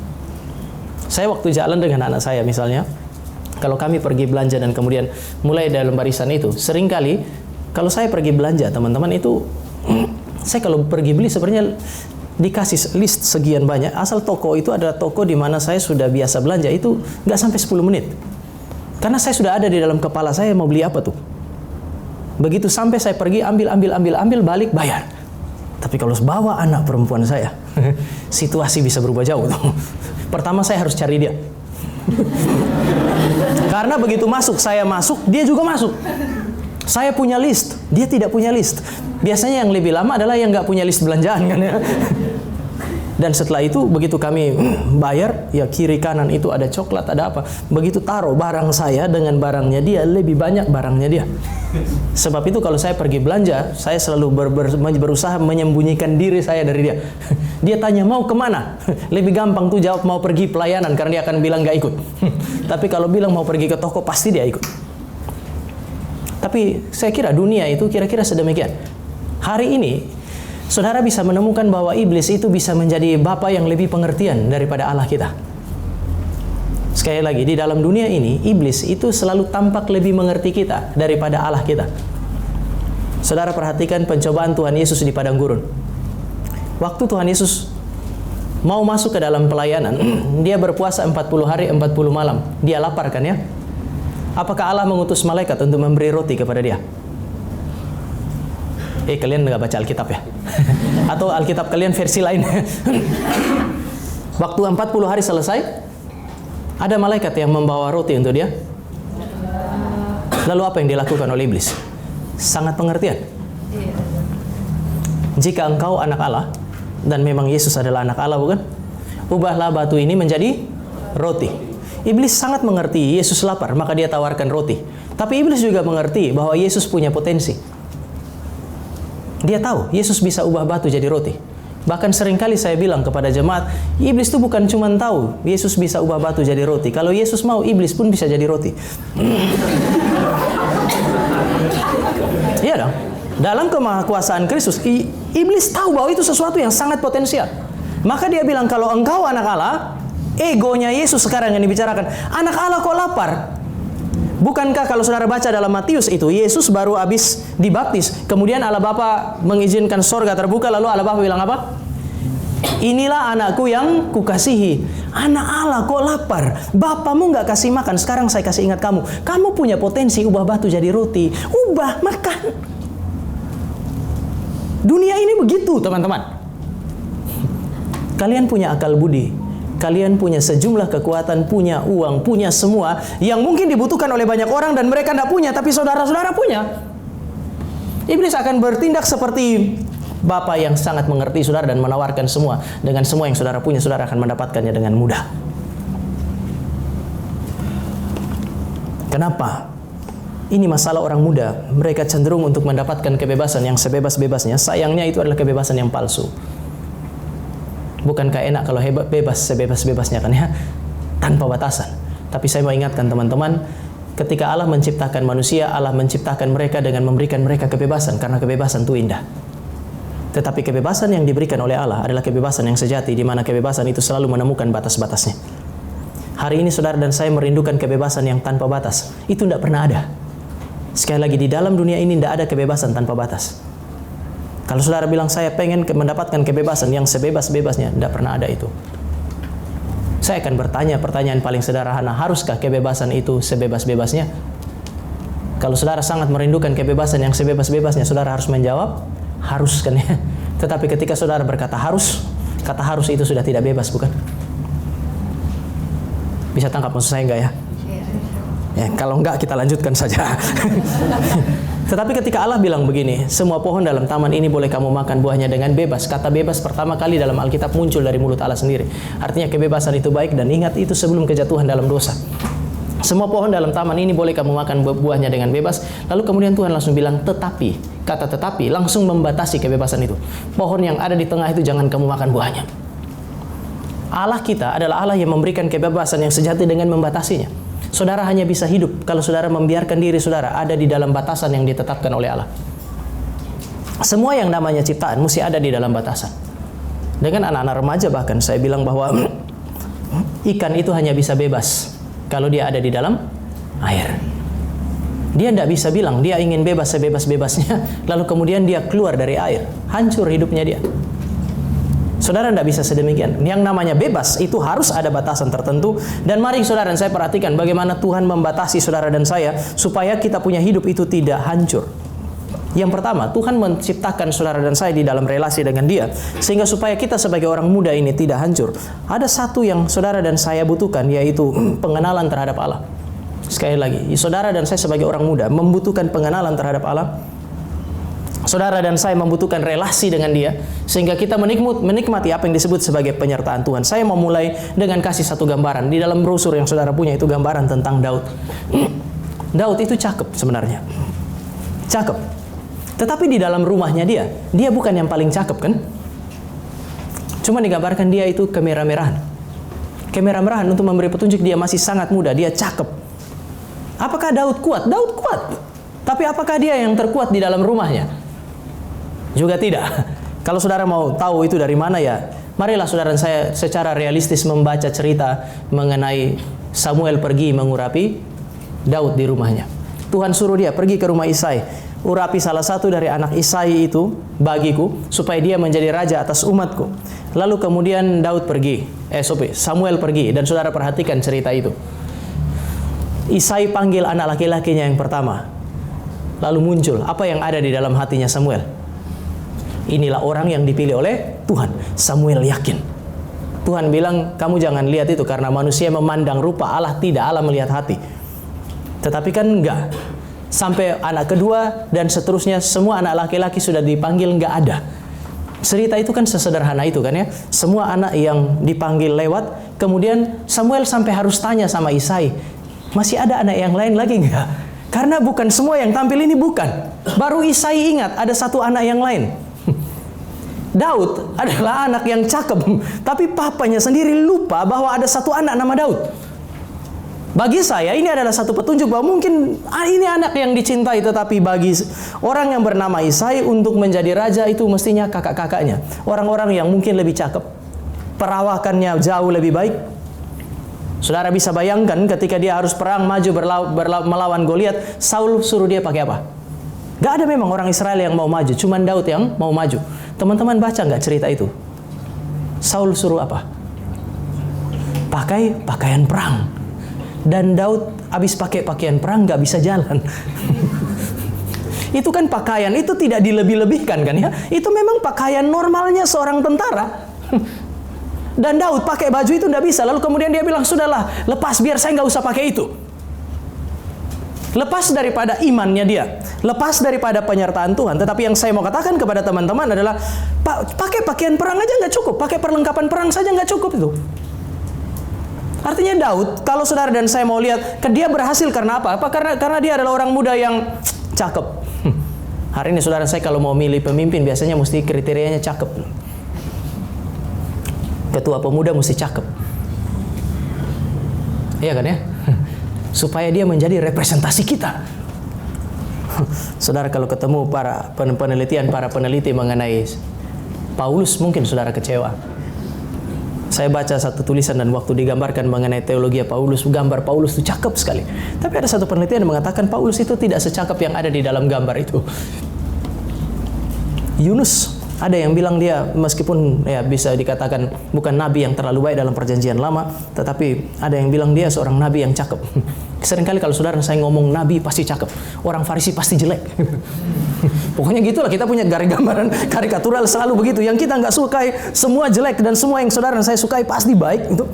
Saya waktu jalan dengan anak saya misalnya, kalau kami pergi belanja dan kemudian mulai dalam barisan itu, seringkali kalau saya pergi belanja teman-teman itu, saya kalau pergi beli sebenarnya dikasih list sekian banyak, asal toko itu adalah toko di mana saya sudah biasa belanja, itu nggak sampai 10 menit. Karena saya sudah ada di dalam kepala saya mau beli apa tuh. Begitu sampai saya pergi, ambil, balik, bayar. Tapi kalau bawa anak perempuan saya, situasi bisa berubah jauh tuh. Pertama saya harus cari dia. Karena begitu saya masuk, dia juga masuk. Saya punya list, dia tidak punya list. Biasanya yang lebih lama adalah yang nggak punya list belanjaan kan ya. Dan setelah itu begitu kami bayar, ya kiri kanan itu ada coklat, ada apa. Begitu taruh barang saya dengan barangnya dia, lebih banyak barangnya dia. Sebab itu kalau saya pergi belanja, saya selalu berusaha menyembunyikan diri saya dari dia. Dia tanya mau kemana? Lebih gampang tuh jawab mau pergi pelayanan, karena dia akan bilang nggak ikut. Tapi kalau bilang mau pergi ke toko, pasti dia ikut. Tapi saya kira dunia itu kira-kira sedemikian. Hari ini, saudara bisa menemukan bahwa iblis itu bisa menjadi bapa yang lebih pengertian daripada Allah kita. Sekali lagi, di dalam dunia ini, iblis itu selalu tampak lebih mengerti kita daripada Allah kita. Saudara perhatikan pencobaan Tuhan Yesus di padang gurun. Waktu Tuhan Yesus mau masuk ke dalam pelayanan, dia berpuasa 40 hari 40 malam. Dia lapar kan ya? Apakah Allah mengutus malaikat untuk memberi roti kepada dia? Kalian nggak baca Alkitab ya? Atau Alkitab kalian versi lain? Waktu 40 hari selesai, ada malaikat yang membawa roti untuk dia. Lalu apa yang dilakukan oleh iblis? Sangat pengertian. Jika engkau anak Allah, dan memang Yesus adalah anak Allah, bukan? Ubahlah batu ini menjadi roti. Iblis sangat mengerti Yesus lapar, maka dia tawarkan roti. Tapi iblis juga mengerti bahwa Yesus punya potensi. Dia tahu Yesus bisa ubah batu jadi roti. Bahkan seringkali saya bilang kepada jemaat, iblis itu bukan cuma tahu Yesus bisa ubah batu jadi roti. Kalau Yesus mau, iblis pun bisa jadi roti. Iya dong. Dalam kemahakuasaan Kristus, iblis tahu bahwa itu sesuatu yang sangat potensial. Maka dia bilang, kalau engkau anak Allah, egonya Yesus sekarang yang dibicarakan, anak Allah kok lapar? Bukankah kalau saudara baca dalam Matius itu, Yesus baru habis dibaptis, kemudian Allah Bapa mengizinkan sorga terbuka, lalu Allah Bapa bilang apa? Inilah anakku yang kukasihi. Anak Allah kok lapar? Bapamu nggak kasih makan, sekarang saya kasih ingat kamu. Kamu punya potensi ubah batu jadi roti. Ubah, makan. Dunia ini begitu, teman-teman. Kalian punya akal budi, kalian punya sejumlah kekuatan, punya uang, punya semua yang mungkin dibutuhkan oleh banyak orang dan mereka tidak punya, tapi saudara-saudara punya. Iblis akan bertindak seperti Bapa yang sangat mengerti saudara dan menawarkan semua. Dengan semua yang saudara punya, saudara akan mendapatkannya dengan mudah. Kenapa? Ini masalah orang muda. Mereka cenderung untuk mendapatkan kebebasan yang sebebas-bebasnya. Sayangnya itu adalah kebebasan yang palsu. Bukankah enak kalau bebas sebebas-bebasnya kan ya? Tanpa batasan. Tapi saya mau ingatkan teman-teman, ketika Allah menciptakan manusia, Allah menciptakan mereka dengan memberikan mereka kebebasan, karena kebebasan itu indah. Tetapi kebebasan yang diberikan oleh Allah adalah kebebasan yang sejati, di mana kebebasan itu selalu menemukan batas-batasnya. Hari ini saudara dan saya merindukan kebebasan yang tanpa batas. Itu tidak pernah ada. Sekali lagi, di dalam dunia ini tidak ada kebebasan tanpa batas. Kalau saudara bilang saya pengen mendapatkan kebebasan yang sebebas-bebasnya, tidak pernah ada itu. Saya akan bertanya pertanyaan paling sederhana, haruskah kebebasan itu sebebas-bebasnya? Kalau saudara sangat merindukan kebebasan yang sebebas-bebasnya, saudara harus menjawab, harus kan ya. Tetapi ketika saudara berkata harus, kata harus itu sudah tidak bebas, bukan? Bisa tangkap maksud saya enggak ya? Ya, kalau enggak kita lanjutkan saja. Tetapi ketika Allah bilang begini, semua pohon dalam taman ini boleh kamu makan buahnya dengan bebas. Kata bebas pertama kali dalam Alkitab muncul dari mulut Allah sendiri. Artinya kebebasan itu baik, dan ingat itu sebelum kejatuhan dalam dosa. Semua pohon dalam taman ini boleh kamu makan buahnya dengan bebas. Lalu kemudian Tuhan langsung bilang tetapi. Kata tetapi langsung membatasi kebebasan itu. Pohon yang ada di tengah itu jangan kamu makan buahnya. Allah kita adalah Allah yang memberikan kebebasan yang sejati dengan membatasinya. Saudara hanya bisa hidup kalau saudara membiarkan diri saudara ada di dalam batasan yang ditetapkan oleh Allah. Semua yang namanya ciptaan mesti ada di dalam batasan. Dengan anak-anak remaja bahkan saya bilang bahwa ikan itu hanya bisa bebas kalau dia ada di dalam air. Dia tidak bisa bilang dia ingin bebas sebebas-bebasnya lalu kemudian dia keluar dari air. Hancur hidupnya dia. Saudara tidak bisa sedemikian. Yang namanya bebas itu harus ada batasan tertentu. Dan mari saudara dan saya perhatikan bagaimana Tuhan membatasi saudara dan saya supaya kita punya hidup itu tidak hancur. Yang pertama, Tuhan menciptakan saudara dan saya di dalam relasi dengan Dia sehingga supaya kita sebagai orang muda ini tidak hancur. Ada satu yang saudara dan saya butuhkan, yaitu pengenalan terhadap Allah. Sekali lagi, saudara dan saya sebagai orang muda membutuhkan pengenalan terhadap Allah. Saudara dan saya membutuhkan relasi dengan Dia sehingga kita menikmati apa yang disebut sebagai penyertaan Tuhan. Saya mau mulai dengan kasih satu gambaran. Di dalam brosur yang saudara punya itu gambaran tentang Daud. Daud itu cakep sebenarnya. Cakep. Tetapi di dalam rumahnya dia bukan yang paling cakep kan? Cuma digambarkan dia itu kemerah-merahan. Kemerah-merahan untuk memberi petunjuk dia masih sangat muda, dia cakep. Apakah Daud kuat? Daud kuat. Tapi apakah dia yang terkuat di dalam rumahnya? Juga tidak. Kalau saudara mau tahu itu dari mana ya, marilah saudara dan saya secara realistis membaca cerita mengenai Samuel pergi mengurapi Daud di rumahnya. Tuhan suruh dia pergi ke rumah Isai, urapi salah satu dari anak Isai itu bagiku supaya dia menjadi raja atas umatku. Lalu kemudian Samuel pergi, dan saudara perhatikan cerita itu. Isai panggil anak laki-lakinya yang pertama. Lalu muncul apa yang ada di dalam hatinya Samuel. Inilah orang yang dipilih oleh Tuhan. Samuel yakin. Tuhan bilang, kamu jangan lihat itu karena manusia memandang rupa, Allah tidak, Allah melihat hati. Tetapi kan enggak. sampai anak kedua dan seterusnya, semua anak laki-laki sudah dipanggil, nggak ada. Cerita itu kan sesederhana itu kan ya. Semua anak yang dipanggil lewat, kemudian Samuel sampai harus tanya sama Isai, masih ada anak yang lain lagi nggak? Karena bukan semua yang tampil ini bukan. Baru Isai ingat ada satu anak yang lain. Daud adalah anak yang cakep, tapi papanya sendiri lupa bahwa ada satu anak nama Daud. Bagi saya ini adalah satu petunjuk bahwa mungkin ini anak yang dicintai, tetapi bagi orang yang bernama Isai untuk menjadi raja itu mestinya kakak-kakaknya. Orang-orang yang mungkin lebih cakep, perawakannya jauh lebih baik. Saudara bisa bayangkan ketika dia harus perang maju melawan Goliat, Saul suruh dia pakai apa? Gak ada memang orang Israel yang mau maju, cuman Daud yang mau maju. Teman-teman baca nggak cerita itu? Saul suruh apa? Pakai pakaian perang. Dan Daud habis pakai pakaian perang nggak bisa jalan. Itu kan pakaian, itu tidak dilebih-lebihkan kan ya? Itu memang pakaian normalnya seorang tentara. Dan Daud pakai baju itu nggak bisa. Lalu kemudian dia bilang, sudahlah, lepas biar saya nggak usah pakai itu. Lepas daripada imannya dia, lepas daripada penyertaan Tuhan. Tetapi yang saya mau katakan kepada teman-teman adalah, pakai pakaian perang aja nggak cukup, pakai perlengkapan perang saja nggak cukup itu. Artinya Daud, kalau saudara dan saya mau lihat, dia berhasil karena apa? Karena dia adalah orang muda yang cakep. Hari ini saudara saya kalau mau milih pemimpin biasanya mesti kriterianya cakep. Ketua pemuda mesti cakep. Iya kan ya? Supaya dia menjadi representasi kita. Saudara kalau ketemu para peneliti mengenai Paulus, mungkin saudara kecewa. Saya baca satu tulisan dan waktu digambarkan mengenai teologi Paulus, gambar Paulus itu cakep sekali. Tapi ada satu penelitian yang mengatakan Paulus itu tidak secakep yang ada di dalam gambar itu. Yunus, ada yang bilang dia meskipun ya bisa dikatakan bukan nabi yang terlalu baik dalam perjanjian lama, tetapi ada yang bilang dia seorang nabi yang cakep. Seringkali kalau saudara saya ngomong nabi pasti cakep, orang Farisi pasti jelek. Pokoknya gitulah, kita punya gambaran karikatural selalu begitu. Yang kita nggak sukai semua jelek dan semua yang saudara dan saya sukai pasti baik itu.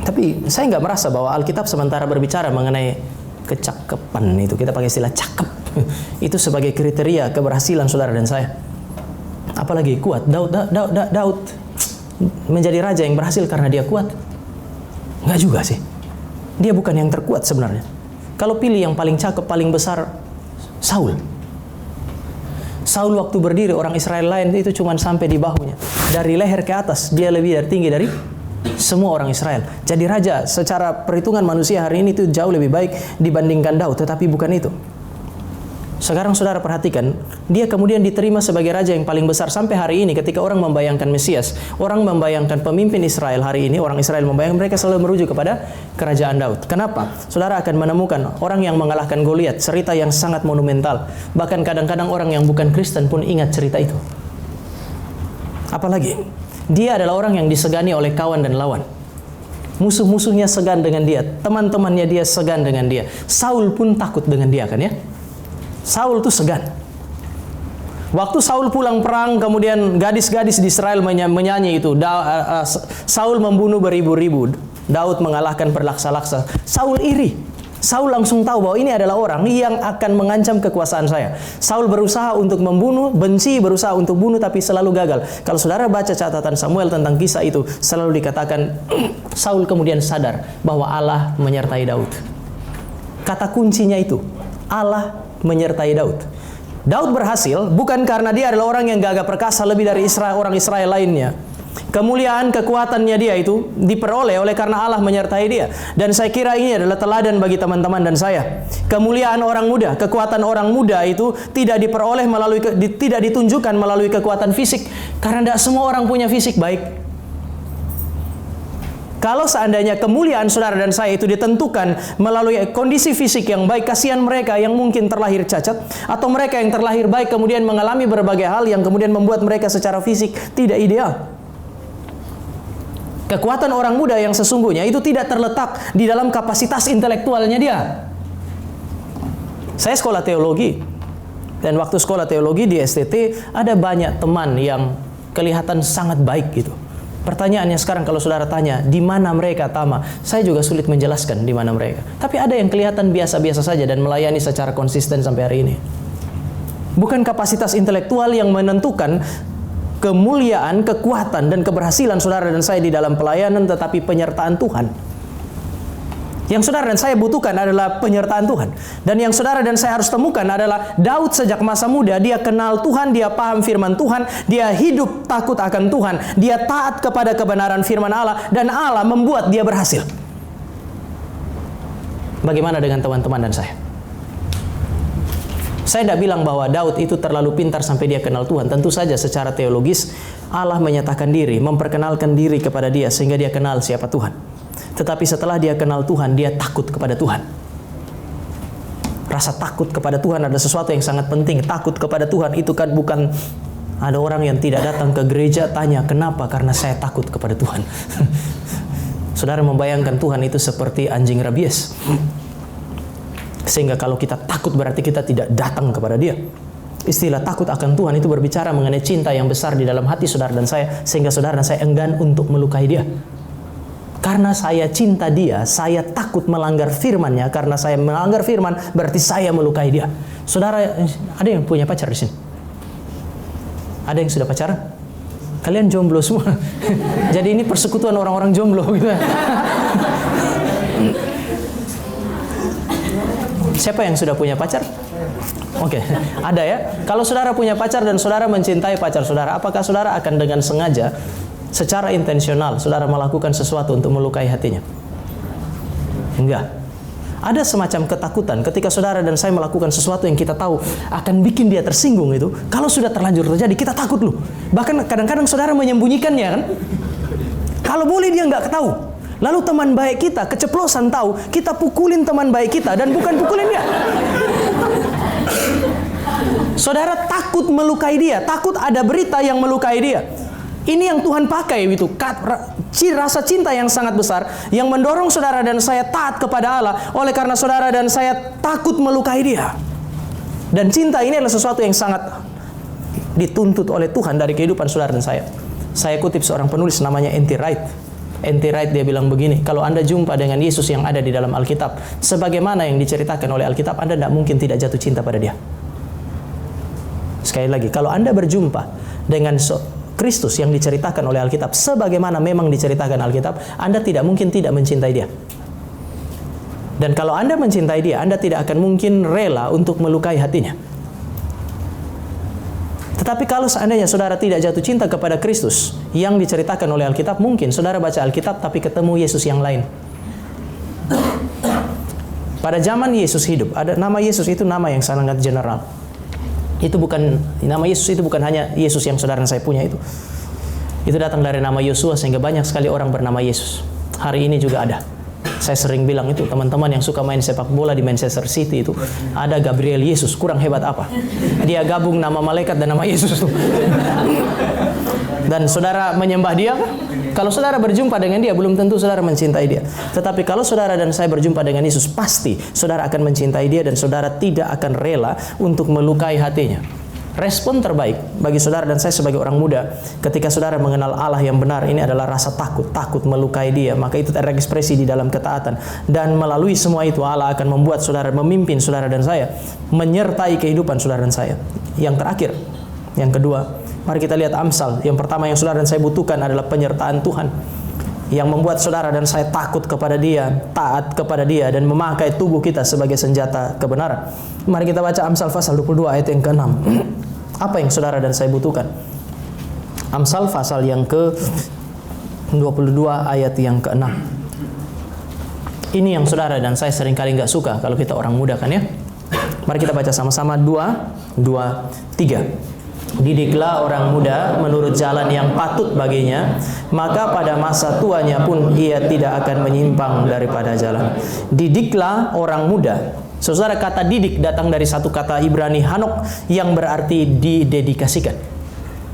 Tapi saya nggak merasa bahwa Alkitab sementara berbicara mengenai kecakapan itu, kita pakai istilah cakep, itu sebagai kriteria keberhasilan saudara dan saya. Apalagi kuat. Daud menjadi raja yang berhasil karena dia kuat? Nggak juga sih. Dia bukan yang terkuat sebenarnya. Kalau pilih yang paling cakep, paling besar, Saul. Saul waktu berdiri, orang Israel lain itu cuma sampai di bahunya. Dari leher ke atas, dia lebih tinggi dari semua orang Israel. Jadi raja secara perhitungan manusia hari ini itu jauh lebih baik dibandingkan Daud, tetapi bukan itu. Sekarang saudara perhatikan, dia kemudian diterima sebagai raja yang paling besar sampai hari ini. Ketika orang membayangkan Mesias, orang membayangkan pemimpin Israel hari ini, orang Israel membayangkan, mereka selalu merujuk kepada kerajaan Daud. Kenapa? Saudara akan menemukan orang yang mengalahkan Goliat, cerita yang sangat monumental. Bahkan kadang-kadang orang yang bukan Kristen pun ingat cerita itu. Apalagi, dia adalah orang yang disegani oleh kawan dan lawan. Musuh-musuhnya segan dengan dia, teman-temannya dia segan dengan dia. Saul pun takut dengan dia kan ya. Saul tuh segan. Waktu Saul pulang perang, kemudian gadis-gadis di Israel menyanyi itu, Saul membunuh beribu-ribu, Daud mengalahkan berlaksa-laksa. Saul iri. Saul langsung tahu bahwa ini adalah orang yang akan mengancam kekuasaan saya. Saul berusaha untuk membunuh, berusaha untuk bunuh, tapi selalu gagal. Kalau saudara baca catatan Samuel tentang kisah itu, selalu dikatakan Saul kemudian sadar bahwa Allah menyertai Daud. Kata kuncinya itu, Allah menyertai Daud. Daud berhasil bukan karena dia adalah orang yang gagah perkasa lebih dari orang Israel lainnya. Kemuliaan, kekuatannya dia itu diperoleh oleh karena Allah menyertai dia. Dan saya kira ini adalah teladan bagi teman-teman dan saya. Kemuliaan orang muda, kekuatan orang muda itu tidak diperoleh tidak ditunjukkan melalui kekuatan fisik, karena tidak semua orang punya fisik baik. Kalau seandainya kemuliaan saudara dan saya itu ditentukan melalui kondisi fisik yang baik, kasihan mereka yang mungkin terlahir cacat, atau mereka yang terlahir baik kemudian mengalami berbagai hal yang kemudian membuat mereka secara fisik tidak ideal. Kekuatan orang muda yang sesungguhnya itu tidak terletak di dalam kapasitas intelektualnya dia. Saya sekolah teologi, dan waktu sekolah teologi di STT ada banyak teman yang kelihatan sangat baik gitu. Pertanyaannya sekarang kalau saudara tanya, di mana mereka Tama? Saya juga sulit menjelaskan di mana mereka. Tapi ada yang kelihatan biasa-biasa saja dan melayani secara konsisten sampai hari ini. Bukan kapasitas intelektual yang menentukan kemuliaan, kekuatan, dan keberhasilan saudara dan saya di dalam pelayanan, tetapi penyertaan Tuhan. Yang saudara dan saya butuhkan adalah penyertaan Tuhan. Dan yang saudara dan saya harus temukan adalah Daud sejak masa muda, dia kenal Tuhan, dia paham firman Tuhan, dia hidup takut akan Tuhan, dia taat kepada kebenaran firman Allah, dan Allah membuat dia berhasil. Bagaimana dengan teman-teman dan saya? Saya tidak bilang bahwa Daud itu terlalu pintar sampai dia kenal Tuhan. Tentu saja secara teologis Allah menyatakan diri, memperkenalkan diri kepada dia sehingga dia kenal siapa Tuhan. Tetapi setelah dia kenal Tuhan, dia takut kepada Tuhan. Rasa takut kepada Tuhan adalah sesuatu yang sangat penting. Takut kepada Tuhan itu kan bukan ada orang yang tidak datang ke gereja tanya, kenapa? Karena saya takut kepada Tuhan. Saudara membayangkan Tuhan itu seperti anjing rabies. Sehingga kalau kita takut berarti kita tidak datang kepada dia. Istilah takut akan Tuhan itu berbicara mengenai cinta yang besar di dalam hati saudara dan saya, sehingga saudara dan saya enggan untuk melukai dia. Karena saya cinta dia, saya takut melanggar firman-Nya. Karena saya melanggar firman, berarti saya melukai dia. Saudara, ada yang punya pacar di sini? Ada yang sudah pacaran? Kalian jomblo semua. Jadi ini persekutuan orang-orang jomblo gitu. Siapa yang sudah punya pacar? Oke, ada ya. Kalau saudara punya pacar dan saudara mencintai pacar saudara, apakah saudara akan dengan sengaja, secara intensional, saudara melakukan sesuatu untuk melukai hatinya? Enggak. Ada semacam ketakutan ketika saudara dan saya melakukan sesuatu yang kita tahu akan bikin dia tersinggung itu. Kalau sudah terlanjur terjadi, kita takut loh. Bahkan kadang-kadang saudara menyembunyikannya kan. Kalau boleh dia nggak tahu. Lalu teman baik kita keceplosan tahu, kita pukulin teman baik kita dan bukan pukulin dia. Saudara takut melukai dia, takut ada berita yang melukai dia. Ini yang Tuhan pakai itu, rasa cinta yang sangat besar yang mendorong saudara dan saya taat kepada Allah oleh karena saudara dan saya takut melukai dia. Dan cinta ini adalah sesuatu yang sangat dituntut oleh Tuhan dari kehidupan saudara dan saya. Saya kutip seorang penulis namanya N.T. Wright. N.T. Wright dia bilang begini, kalau Anda jumpa dengan Yesus yang ada di dalam Alkitab, sebagaimana yang diceritakan oleh Alkitab, Anda tidak mungkin tidak jatuh cinta pada dia. Sekali lagi, kalau Anda berjumpa dengan Kristus yang diceritakan oleh Alkitab, sebagaimana memang diceritakan Alkitab, Anda tidak mungkin tidak mencintai dia. Dan kalau Anda mencintai dia, Anda tidak akan mungkin rela untuk melukai hatinya. Tetapi kalau seandainya saudara tidak jatuh cinta kepada Kristus yang diceritakan oleh Alkitab, mungkin saudara baca Alkitab tapi ketemu Yesus yang lain. Pada zaman Yesus hidup, ada nama Yesus itu nama yang sangat general. Itu bukan, nama Yesus itu bukan hanya Yesus yang saudara dan saya punya itu. Itu datang dari nama Yosua sehingga banyak sekali orang bernama Yesus. Hari ini juga ada. Saya sering bilang itu, teman-teman yang suka main sepak bola di Manchester City itu, ada Gabriel Yesus, kurang hebat apa? Dia gabung nama malaikat dan nama Yesus. Dan saudara menyembah dia, kalau saudara berjumpa dengan dia, belum tentu saudara mencintai dia. Tetapi kalau saudara dan saya berjumpa dengan Yesus, pasti saudara akan mencintai dia dan saudara tidak akan rela untuk melukai hatinya. Respon terbaik bagi saudara dan saya sebagai orang muda ketika saudara mengenal Allah yang benar ini adalah rasa takut melukai dia. Maka itu terekspresi di dalam ketaatan. Dan melalui semua itu Allah akan membuat saudara, memimpin saudara dan saya, menyertai kehidupan saudara dan saya. Yang terakhir, yang kedua, mari kita lihat Amsal. Yang pertama yang saudara dan saya butuhkan adalah penyertaan Tuhan, yang membuat saudara dan saya takut kepada dia, taat kepada dia, dan memakai tubuh kita sebagai senjata kebenaran. Mari kita baca Amsal pasal 22 ayat yang ke-6. Apa yang saudara dan saya butuhkan? Amsal pasal yang ke-22 ayat yang ke-6. Ini yang saudara dan saya seringkali nggak suka kalau kita orang muda kan ya. Mari kita baca sama-sama 2, 3. Didiklah orang muda menurut jalan yang patut baginya, maka pada masa tuanya pun ia tidak akan menyimpang daripada jalan. Didiklah orang muda. Saudara, kata didik datang dari satu kata Ibrani hanok yang berarti didedikasikan.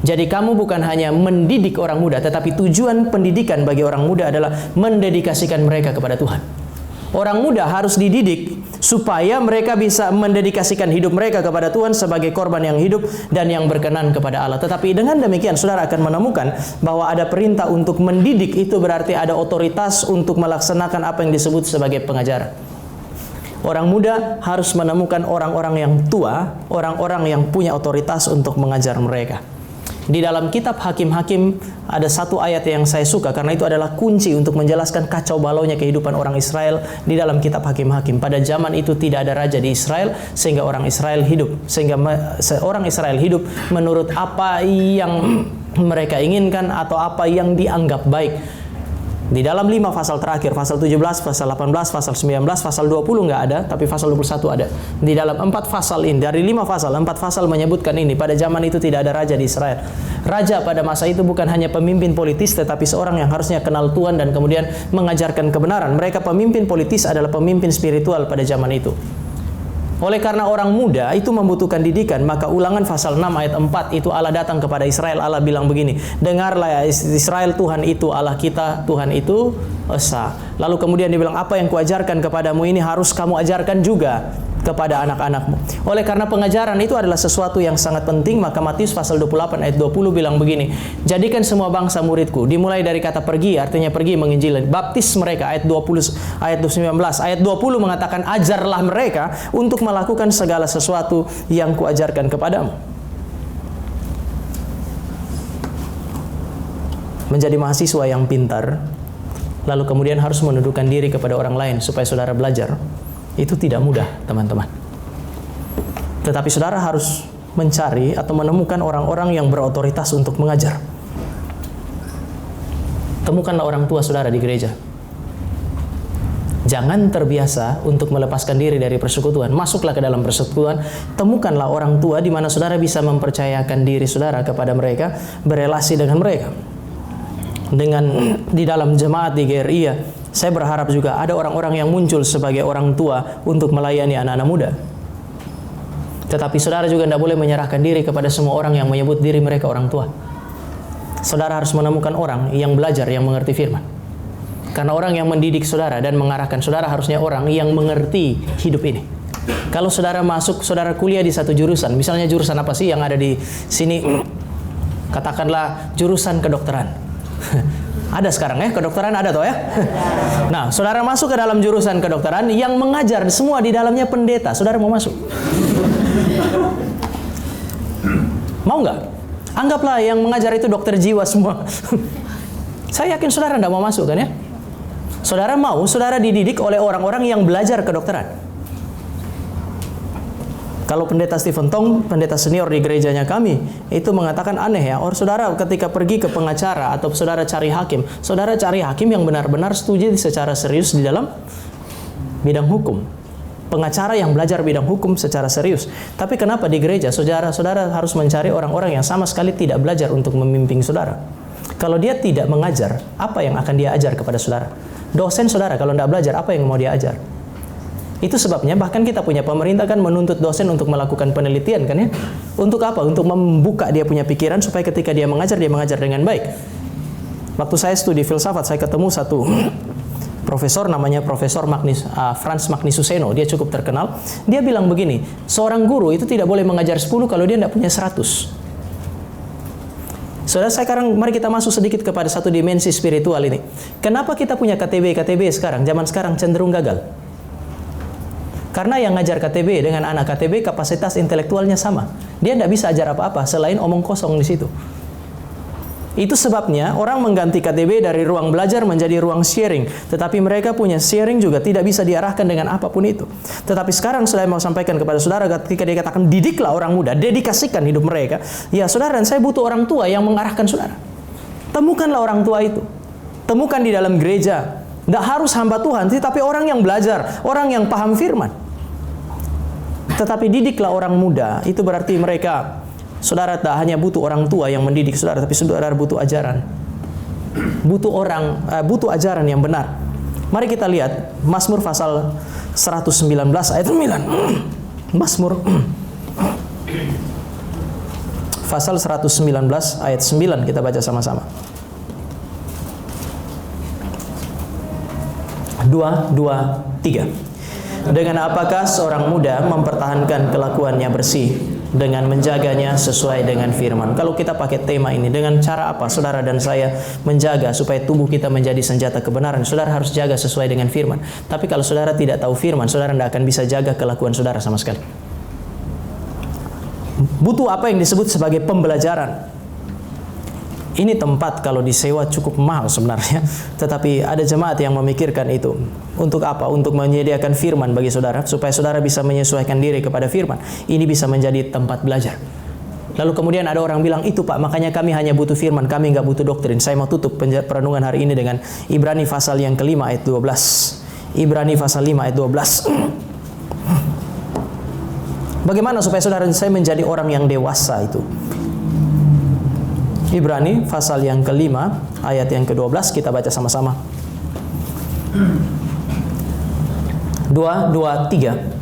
Jadi kamu bukan hanya mendidik orang muda, tetapi tujuan pendidikan bagi orang muda adalah mendedikasikan mereka kepada Tuhan. Orang muda harus dididik supaya mereka bisa mendedikasikan hidup mereka kepada Tuhan sebagai korban yang hidup dan yang berkenan kepada Allah. Tetapi dengan demikian saudara akan menemukan bahwa ada perintah untuk mendidik, itu berarti ada otoritas untuk melaksanakan apa yang disebut sebagai pengajaran. Orang muda harus menemukan orang-orang yang tua, orang-orang yang punya otoritas untuk mengajar mereka. Di dalam kitab Hakim-Hakim ada satu ayat yang saya suka karena itu adalah kunci untuk menjelaskan kacau balaunya kehidupan orang Israel di dalam kitab Hakim-Hakim. Pada zaman itu tidak ada raja di Israel sehingga orang Israel hidup, seorang Israel hidup menurut apa yang mereka inginkan atau apa yang dianggap baik. Di dalam 5 pasal terakhir, pasal 17, pasal 18, pasal 19, pasal 20 nggak ada, tapi pasal 21 ada. Di dalam 4 pasal ini, dari 5 pasal, 4 pasal menyebutkan ini. Pada zaman itu tidak ada raja di Israel. Raja pada masa itu bukan hanya pemimpin politis, tetapi seorang yang harusnya kenal Tuhan dan kemudian mengajarkan kebenaran. Mereka pemimpin politis adalah pemimpin spiritual pada zaman itu. Oleh karena orang muda itu membutuhkan didikan, maka Ulangan pasal 6 ayat 4 itu Allah datang kepada Israel. Allah bilang begini, dengarlah ya Israel, Tuhan itu Allah kita, Tuhan itu esa. Lalu kemudian dibilang, apa yang kuajarkan kepadamu ini harus kamu ajarkan juga kepada anak-anakmu. Oleh karena pengajaran itu adalah sesuatu yang sangat penting, maka Matius pasal 28 ayat 20 bilang begini, jadikan semua bangsa muridku. Dimulai dari kata pergi, artinya pergi menginjil. Baptis mereka ayat 20 ayat 19. Ayat 20 mengatakan ajarlah mereka untuk melakukan segala sesuatu yang kuajarkan kepadamu. Menjadi mahasiswa yang pintar, lalu kemudian harus menundukkan diri kepada orang lain supaya saudara belajar. Itu tidak mudah, teman-teman. Tetapi saudara harus mencari atau menemukan orang-orang yang berotoritas untuk mengajar. Temukanlah orang tua saudara di gereja. Jangan terbiasa untuk melepaskan diri dari persekutuan. Masuklah ke dalam persekutuan. Temukanlah orang tua di mana saudara bisa mempercayakan diri saudara kepada mereka, berelasi dengan mereka. Di dalam jemaat di GRI, saya berharap juga ada orang-orang yang muncul sebagai orang tua untuk melayani anak-anak muda. Tetapi saudara juga tidak boleh menyerahkan diri kepada semua orang yang menyebut diri mereka orang tua. Saudara harus menemukan orang yang belajar, yang mengerti firman. Karena orang yang mendidik saudara dan mengarahkan saudara harusnya orang yang mengerti hidup ini. Kalau saudara masuk, saudara kuliah di satu jurusan, misalnya jurusan apa sih yang ada di sini? Katakanlah jurusan kedokteran. Ada sekarang ya, kedokteran ada toh ya. Nah, saudara masuk ke dalam jurusan kedokteran yang mengajar semua di dalamnya pendeta. Saudara mau masuk? Mau nggak? Anggaplah yang mengajar itu dokter jiwa semua. Saya yakin saudara tidak mau masuk kan ya? Saudara mau, saudara dididik oleh orang-orang yang belajar kedokteran. Kalau pendeta Stephen Tong, pendeta senior di gerejanya kami, itu mengatakan aneh ya, orang saudara ketika pergi ke pengacara atau saudara cari hakim, saudara cari hakim yang benar-benar setuju secara serius di dalam bidang hukum. Pengacara yang belajar bidang hukum secara serius. Tapi kenapa di gereja saudara harus mencari orang-orang yang sama sekali tidak belajar untuk memimpin saudara? Kalau dia tidak mengajar, apa yang akan dia ajar kepada saudara? Dosen saudara kalau tidak belajar, apa yang mau dia ajar? Itu sebabnya bahkan kita punya pemerintah kan menuntut dosen untuk melakukan penelitian kan ya. Untuk apa? Untuk membuka dia punya pikiran supaya ketika dia mengajar dengan baik. Waktu saya studi filsafat, saya ketemu satu profesor namanya Profesor Franz Magnisuseno. Dia cukup terkenal. Dia bilang begini, seorang guru itu tidak boleh mengajar 10 kalau dia tidak punya 100. Saudara, sekarang mari kita masuk sedikit kepada satu dimensi spiritual ini. Kenapa kita punya KTB sekarang? Zaman sekarang cenderung gagal. Karena yang ngajar KTB dengan anak KTB kapasitas intelektualnya sama. Dia tidak bisa ajar apa-apa selain omong kosong di situ. Itu sebabnya orang mengganti KTB dari ruang belajar menjadi ruang sharing. Tetapi mereka punya sharing juga tidak bisa diarahkan dengan apapun itu. Tetapi sekarang saya mau sampaikan kepada saudara ketika dia katakan didiklah orang muda, dedikasikan hidup mereka. Ya saudara, dan saya butuh orang tua yang mengarahkan saudara. Temukanlah orang tua itu. Temukan di dalam gereja. Tidak harus hamba Tuhan, tetapi orang yang belajar, orang yang paham firman. Tetapi didiklah orang muda, itu berarti mereka, saudara tak hanya butuh orang tua yang mendidik saudara, tapi saudara butuh ajaran. Butuh ajaran yang benar. Mari kita lihat Mazmur pasal 119 ayat 9. Mazmur pasal 119 ayat 9 kita baca sama-sama. 2:23. Dengan apakah seorang muda mempertahankan kelakuannya bersih dengan menjaganya sesuai dengan firman. Kalau kita pakai tema ini, dengan cara apa saudara dan saya menjaga supaya tubuh kita menjadi senjata kebenaran? Saudara harus jaga sesuai dengan firman. Tapi kalau saudara tidak tahu firman, saudara tidak akan bisa jaga kelakuan saudara sama sekali. Butuh apa yang disebut sebagai pembelajaran. Ini tempat kalau disewa cukup mahal sebenarnya, tetapi ada jemaat yang memikirkan itu. Untuk apa? Untuk menyediakan firman bagi saudara, supaya saudara bisa menyesuaikan diri kepada firman. Ini bisa menjadi tempat belajar. Lalu kemudian ada orang bilang, itu Pak, makanya kami hanya butuh firman, kami nggak butuh doktrin. Saya mau tutup perenungan hari ini dengan Ibrani pasal yang kelima ayat 12. Ibrani pasal 5 ayat 12. Bagaimana supaya saudara dan saya menjadi orang yang dewasa itu? Ibrani pasal yang kelima ayat yang ke-12, kita baca sama-sama. 2:23.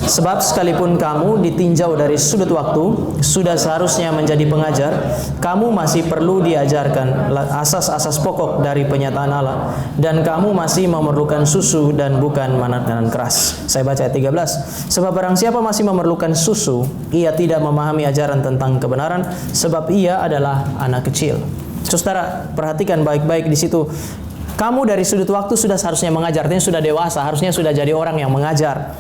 Sebab sekalipun kamu ditinjau dari sudut waktu, sudah seharusnya menjadi pengajar, kamu masih perlu diajarkan asas-asas pokok dari penyataan Allah, dan kamu masih memerlukan susu dan bukan makanan keras. Saya baca ayat 13. Sebab barang siapa masih memerlukan susu, ia tidak memahami ajaran tentang kebenaran, sebab ia adalah anak kecil. Saudara, perhatikan baik-baik di situ. Kamu dari sudut waktu sudah seharusnya mengajar, artinya sudah dewasa, harusnya sudah jadi orang yang mengajar.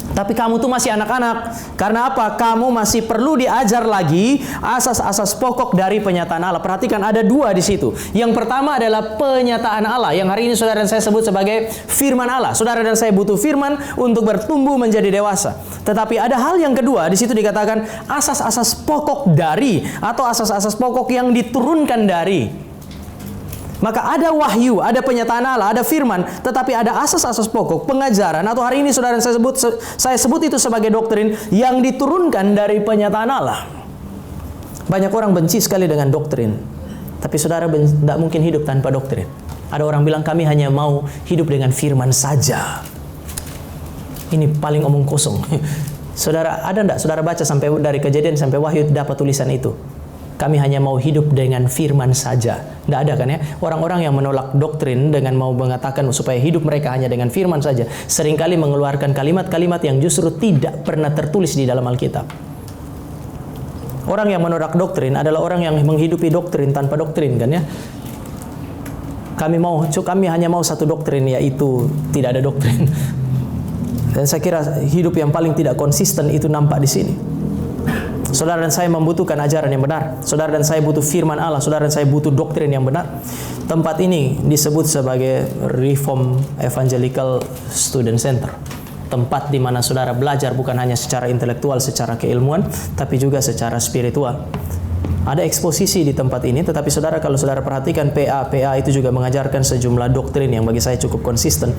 Tapi kamu tuh masih anak-anak. Karena apa? Kamu masih perlu diajar lagi asas-asas pokok dari penyataan Allah. Perhatikan, ada dua di situ. Yang pertama adalah penyataan Allah, yang hari ini saudara dan saya sebut sebagai firman Allah. Saudara dan saya butuh firman untuk bertumbuh menjadi dewasa. Tetapi ada hal yang kedua, di situ dikatakan asas-asas pokok dari, atau asas-asas pokok yang diturunkan dari. Maka ada wahyu, ada penyataan Allah, ada firman, tetapi ada asas-asas pokok, pengajaran, atau hari ini saudara saya sebut itu sebagai doktrin yang diturunkan dari penyataan Allah. Banyak orang benci sekali dengan doktrin, tapi saudara tidak mungkin hidup tanpa doktrin. Ada orang bilang kami hanya mau hidup dengan firman saja. Ini paling omong kosong. Saudara, ada enggak saudara baca sampai dari Kejadian sampai Wahyu dapat tulisan itu? Kami hanya mau hidup dengan firman saja. Tidak ada kan ya? Orang-orang yang menolak doktrin dengan mau mengatakan supaya hidup mereka hanya dengan firman saja, seringkali mengeluarkan kalimat-kalimat yang justru tidak pernah tertulis di dalam Alkitab. Orang yang menolak doktrin adalah orang yang menghidupi doktrin tanpa doktrin kan ya? Kami hanya mau satu doktrin, yaitu tidak ada doktrin. Dan saya kira hidup yang paling tidak konsisten itu nampak di sini. Saudara dan saya membutuhkan ajaran yang benar. Saudara dan saya butuh firman Allah. Saudara dan saya butuh doktrin yang benar. Tempat ini disebut sebagai Reform Evangelical Student Center. Tempat di mana saudara belajar bukan hanya secara intelektual, secara keilmuan, tapi juga secara spiritual. Ada eksposisi di tempat ini, tetapi saudara, kalau saudara perhatikan PA itu juga mengajarkan sejumlah doktrin yang bagi saya cukup konsisten.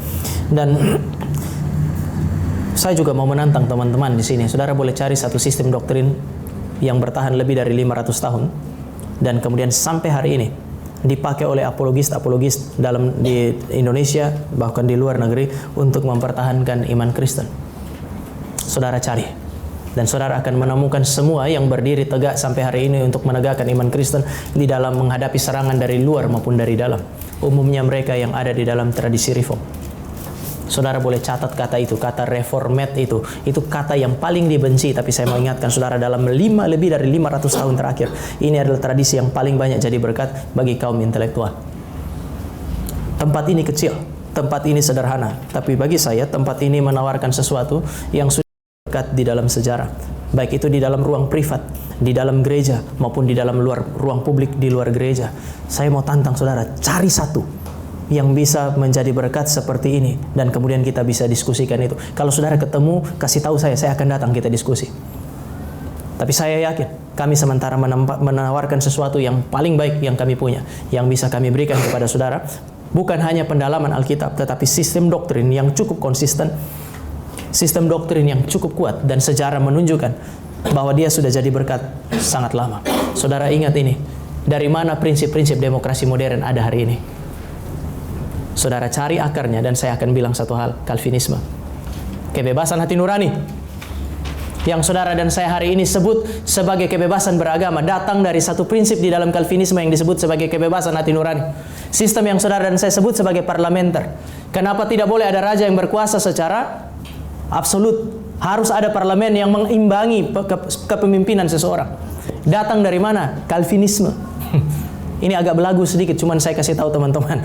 Dan saya juga mau menantang teman-teman di sini. Saudara boleh cari satu sistem doktrin yang bertahan lebih dari 500 tahun dan kemudian sampai hari ini dipakai oleh apologis-apologis di Indonesia bahkan di luar negeri untuk mempertahankan iman Kristen. Saudara cari dan saudara akan menemukan semua yang berdiri tegak sampai hari ini untuk menegakkan iman Kristen di dalam menghadapi serangan dari luar maupun dari dalam. Umumnya mereka yang ada di dalam tradisi reform. Saudara boleh catat kata itu, kata reformat itu kata yang paling dibenci, tapi saya mau ingatkan saudara, dalam lebih dari 500 tahun terakhir, ini adalah tradisi yang paling banyak jadi berkat bagi kaum intelektual. Tempat ini kecil, tempat ini sederhana, tapi bagi saya tempat ini menawarkan sesuatu yang sudah berkat di dalam sejarah, baik itu di dalam ruang privat, di dalam gereja, maupun di dalam ruang publik di luar gereja. Saya mau tantang saudara, cari satu yang bisa menjadi berkat seperti ini, dan kemudian kita bisa diskusikan itu. Kalau saudara ketemu, kasih tahu saya akan datang, kita diskusi. Tapi saya yakin kami sementara menawarkan sesuatu yang paling baik yang kami punya, yang bisa kami berikan kepada saudara, bukan hanya pendalaman Alkitab, tetapi sistem doktrin yang cukup konsisten, sistem doktrin yang cukup kuat, dan sejarah menunjukkan bahwa dia sudah jadi berkat sangat lama. Saudara ingat ini, dari mana prinsip-prinsip demokrasi modern ada hari ini? Saudara cari akarnya, dan saya akan bilang satu hal, Calvinisme. Kebebasan hati nurani. yang saudara dan saya hari ini sebut sebagai kebebasan beragama datang dari satu prinsip di dalam Calvinisme yang disebut sebagai kebebasan hati nurani. Sistem yang saudara dan saya sebut sebagai parlementer. Kenapa tidak boleh ada raja yang berkuasa secara absolut? Harus ada parlemen yang mengimbangi kepemimpinan seseorang. Datang dari mana? Calvinisme. Ini agak belagu sedikit, cuman saya kasih tahu teman-teman.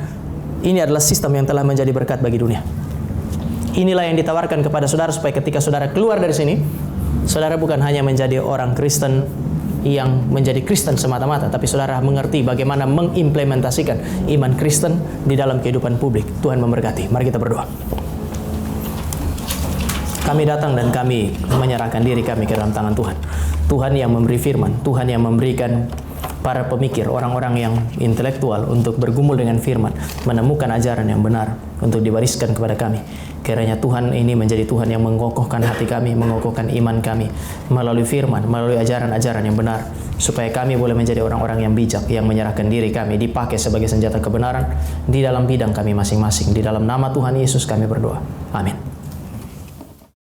Ini adalah sistem yang telah menjadi berkat bagi dunia. Inilah yang ditawarkan kepada saudara supaya ketika saudara keluar dari sini, saudara bukan hanya menjadi orang Kristen yang menjadi Kristen semata-mata, tapi saudara mengerti bagaimana mengimplementasikan iman Kristen di dalam kehidupan publik. Tuhan memberkati. Mari kita berdoa. Kami datang dan kami menyerahkan diri kami ke dalam tangan Tuhan. Tuhan yang memberi firman, Tuhan yang memberikan para pemikir, orang-orang yang intelektual untuk bergumul dengan firman, menemukan ajaran yang benar untuk diwariskan kepada kami. Kiranya Tuhan ini menjadi Tuhan yang mengokohkan hati kami, mengokohkan iman kami melalui firman, melalui ajaran-ajaran yang benar, supaya kami boleh menjadi orang-orang yang bijak, yang menyerahkan diri kami dipakai sebagai senjata kebenaran di dalam bidang kami masing-masing. Di dalam nama Tuhan Yesus kami berdoa. Amin.